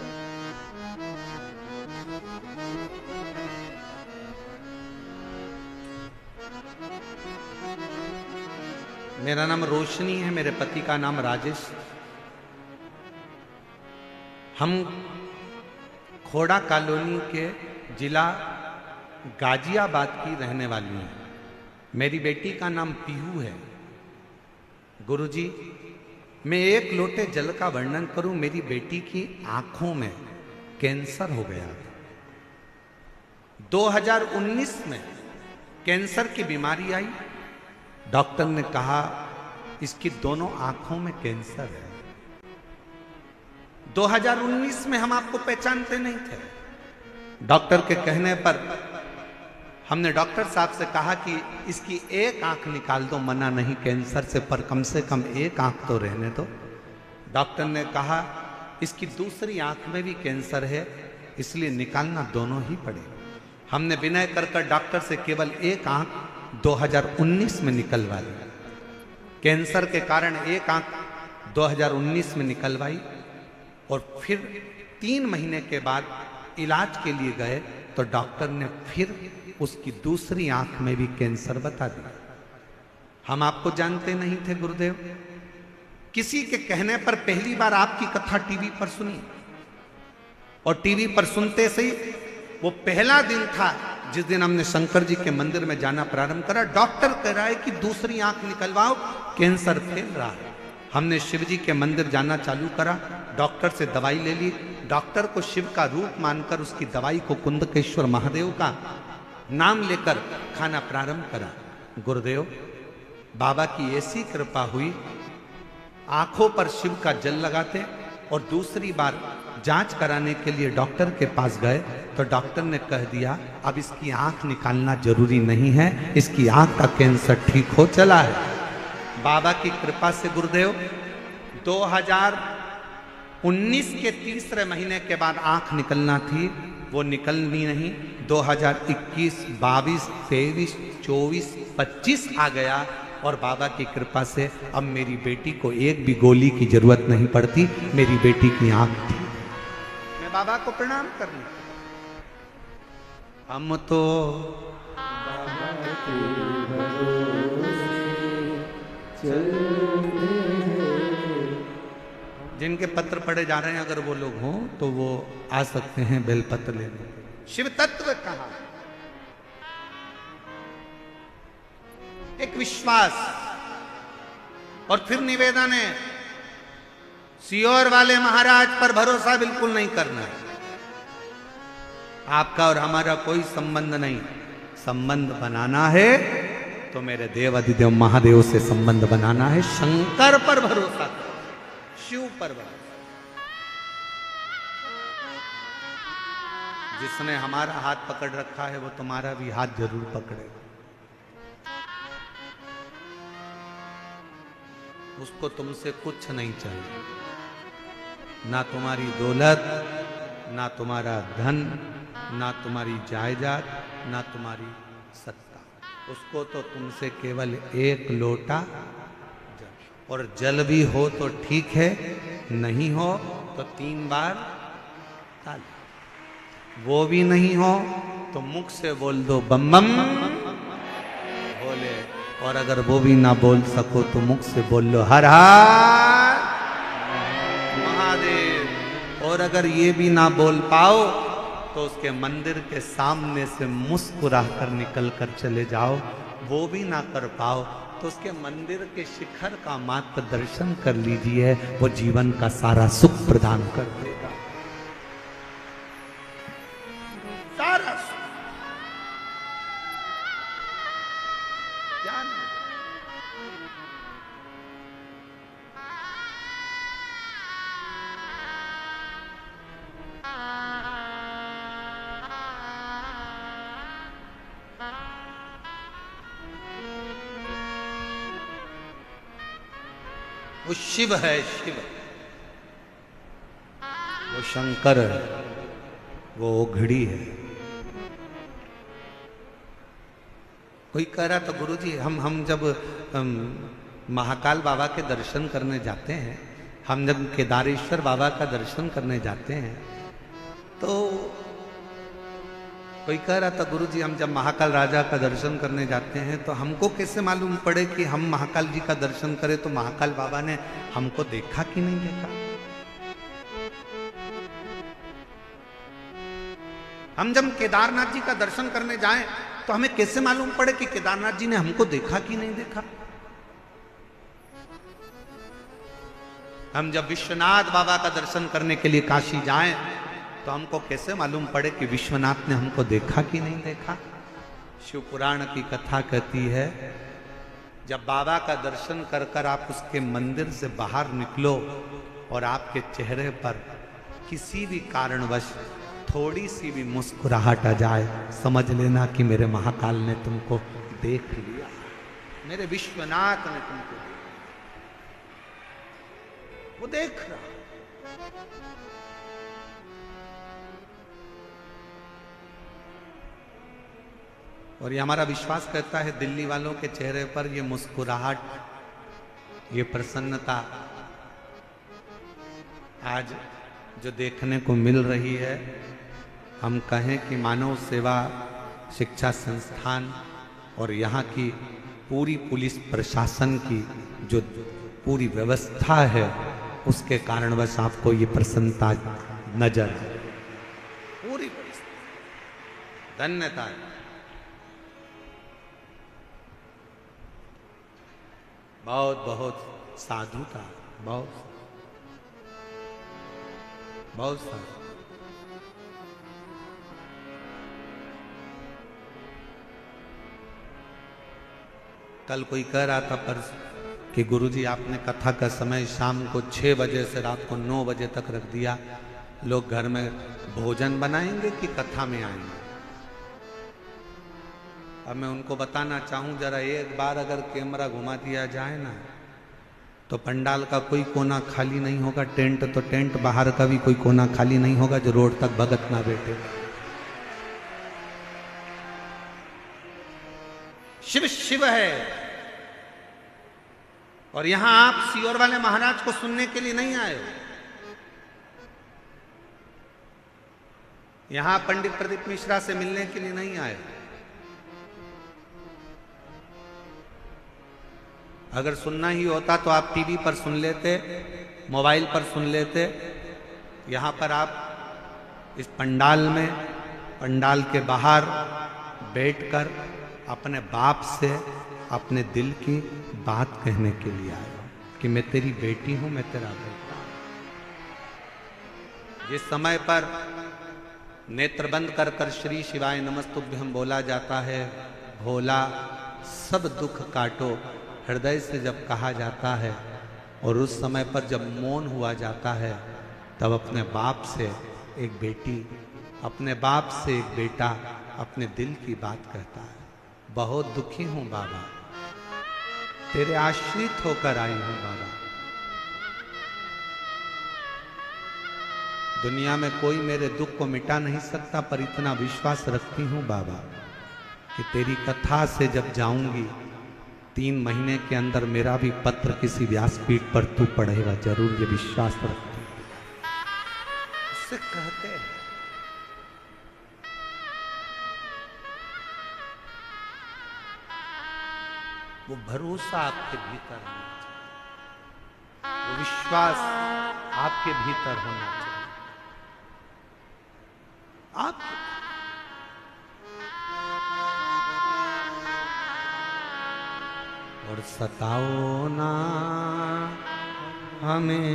मेरा नाम रोशनी है, मेरे पति का नाम राजेश। हम खोड़ा कॉलोनी के जिला गाजियाबाद की रहने वाली हैं। मेरी बेटी का नाम पीहू है। गुरुजी, मैं एक लोटे जल का वर्णन करूं, मेरी बेटी की आंखों में कैंसर हो गया। 2019 में कैंसर की बीमारी आई। डॉक्टर ने कहा इसकी दोनों आंखों में कैंसर है। 2019 में हम आपको पहचानते नहीं थे। डॉक्टर के कहने पर हमने डॉक्टर साहब से कहा कि इसकी एक आंख निकाल दो, मना नहीं कैंसर से, पर कम से कम एक आंख तो रहने दो। डॉक्टर ने कहा इसकी दूसरी आंख में भी कैंसर है, इसलिए निकालना दोनों ही पड़े। हमने विनय कर डॉक्टर से केवल एक आंख 2019 में निकलवा ली। कैंसर के कारण एक आंख 2019 में निकलवाई और फिर 3 महीने के बाद इलाज के लिए गए तो डॉक्टर ने फिर उसकी दूसरी आंख में भी कैंसर बता दिया। हम आपको जानते नहीं थे गुरुदेव। किसी के कहने पर पहली बार आपकी कथा टीवी पर सुनी और टीवी पर सुनते से ही वो पहला दिन था जिस दिन हमने शंकर जी के मंदिर में जाना प्रारंभ करा। डॉक्टर कह रहा है कि दूसरी आंख निकलवाओ, कैंसर फैल रहा है। हमने शिव जी के मंदिर जाना चालू करा, डॉक्टर से दवाई ले ली। डॉक्टर को शिव का रूप मानकर उसकी दवाई को कुंदकेश्वर महादेव का नाम लेकर खाना प्रारंभ करा। गुरुदेव, बाबा की ऐसी कृपा हुई, आंखों पर शिव का जल लगाते और दूसरी बार जांच कराने के लिए डॉक्टर के पास गए तो डॉक्टर ने कह दिया अब इसकी आंख निकालना जरूरी नहीं है, इसकी आंख का कैंसर ठीक हो चला है। बाबा की कृपा से गुरुदेव 2019 के तीसरे महीने के बाद आंख निकलना थी, वो निकलनी नहीं। 2021, 22, 23, 24, 25 आ गया और बाबा की कृपा से अब मेरी बेटी को एक भी गोली की जरूरत नहीं पड़ती, मेरी बेटी की आंख थी। मैं बाबा को प्रणाम करना। हम तो जिनके पत्र पढ़े जा रहे हैं अगर वो लोग हों तो वो आ सकते हैं बेलपत्र लेने। शिव तत्व कहा, एक विश्वास और फिर निवेदन है, सियोर वाले महाराज पर भरोसा बिल्कुल नहीं करना है। आपका और हमारा कोई संबंध नहीं, संबंध बनाना है तो मेरे देव अधिदेव महादेव से संबंध बनाना है। शंकर पर भरोसा करो, शिव पर भरोसा। जिसने हमारा हाथ पकड़ रखा है वो तुम्हारा भी हाथ जरूर पकड़ेगा। उसको तुमसे कुछ नहीं चाहिए, ना तुम्हारी दौलत, ना तुम्हारा धन, ना तुम्हारी जायदाद, ना तुम्हारी सत्ता। उसको तो तुमसे केवल एक लोटा जल, और जल भी हो तो ठीक है, नहीं हो तो 3 बार ताली। वो भी नहीं हो तो मुख से बोल दो बम बम बोले, और अगर वो भी ना बोल सको तो मुख से बोल लो हर हर महादेव। और अगर ये भी ना बोल पाओ तो उसके मंदिर के सामने से मुस्कुरा कर निकल कर चले जाओ। वो भी ना कर पाओ तो उसके मंदिर के शिखर का मात्र दर्शन कर लीजिए, वो जीवन का सारा सुख प्रदान कर देगा, सारा सुख। क्या नहीं? वो शिव है, शिव, वो शंकर है, वो ओघड़ी है। कोई कह रहा तो गुरुजी हम जब महाकाल बाबा के दर्शन करने जाते हैं, हम जब केदारेश्वर बाबा का दर्शन करने जाते हैं, तो कोई कह रहा था गुरुजी हम जब महाकाल राजा का दर्शन करने जाते हैं तो हमको कैसे मालूम पड़े कि हम महाकाल जी का दर्शन करें, तो महाकाल बाबा ने हमको देखा कि नहीं देखा। हम जब केदारनाथ जी का दर्शन करने जाएं तो हमें कैसे मालूम पड़े कि केदारनाथ जी ने हमको देखा कि नहीं देखा। हम जब विश्वनाथ बाबा का दर्शन करने के लिए काशी जाएं तो हमको कैसे मालूम पड़े कि विश्वनाथ ने हमको देखा कि नहीं देखा। शिव पुराण की कथा कहती है जब बाबा का दर्शन कर कर आप उसके मंदिर से बाहर निकलो और आपके चेहरे पर किसी भी कारणवश थोड़ी सी भी मुस्कुराहट आ जाए, समझ लेना कि मेरे महाकाल ने तुमको देख लिया, मेरे विश्वनाथ ने तुमको देखा। वो देख रहा। और ये हमारा विश्वास करता है दिल्ली वालों के चेहरे पर ये मुस्कुराहट, ये प्रसन्नता आज जो देखने को मिल रही है, हम कहें कि मानव सेवा शिक्षा संस्थान और यहाँ की पूरी पुलिस प्रशासन की जो पूरी व्यवस्था है उसके कारणवश आपको ये प्रसन्नता नजर आए। पूरी धन्यता है। बहुत बहुत साधुता, बहुत बहुत साधु। कल कोई कह रहा था पर कि गुरुजी आपने कथा का समय शाम को 6 बजे से रात को 9 बजे तक रख दिया, लोग घर में भोजन बनाएंगे कि कथा में आएंगे? अब मैं उनको बताना चाहूं, जरा एक बार अगर कैमरा घुमा दिया जाए ना, तो पंडाल का कोई कोना खाली नहीं होगा। टेंट तो टेंट, बाहर का भी कोई कोना खाली नहीं होगा जो रोड तक भगत ना बैठे। शिव शिव है। और यहां आप सीहोर वाले महाराज को सुनने के लिए नहीं आए हो। यहां पंडित प्रदीप मिश्रा से मिलने के लिए नहीं आए। अगर सुनना ही होता तो आप टीवी पर सुन लेते, मोबाइल पर सुन लेते। यहां पर आप इस पंडाल में, पंडाल के बाहर बैठकर अपने बाप से अपने दिल की बात कहने के लिए आए हो कि मैं तेरी बेटी हूं, मैं तेरा बेटा हूं। जिस समय पर नेत्र बंद कर कर श्री शिवाय नमस्तुभ्यम बोला जाता है, भोला सब दुख काटो, हृदय से जब कहा जाता है, और उस समय पर जब मौन हुआ जाता है, तब अपने बाप से एक बेटी, अपने बाप से एक बेटा अपने दिल की बात कहता है। बहुत दुखी हूं बाबा, तेरे आश्रित होकर आई हूं बाबा। दुनिया में कोई मेरे दुख को मिटा नहीं सकता, पर इतना विश्वास रखती हूं बाबा कि तेरी कथा से जब जाऊंगी, 3 महीने के अंदर मेरा भी पत्र किसी व्यासपीठ पर तू पढ़ेगा जरूर, ये विश्वास रखती हूं। उससे कहते हैं वो भरोसा आपके भीतर होना चाहिए, वो विश्वास आपके भीतर होना चाहिए। आप और सताओ ना हमें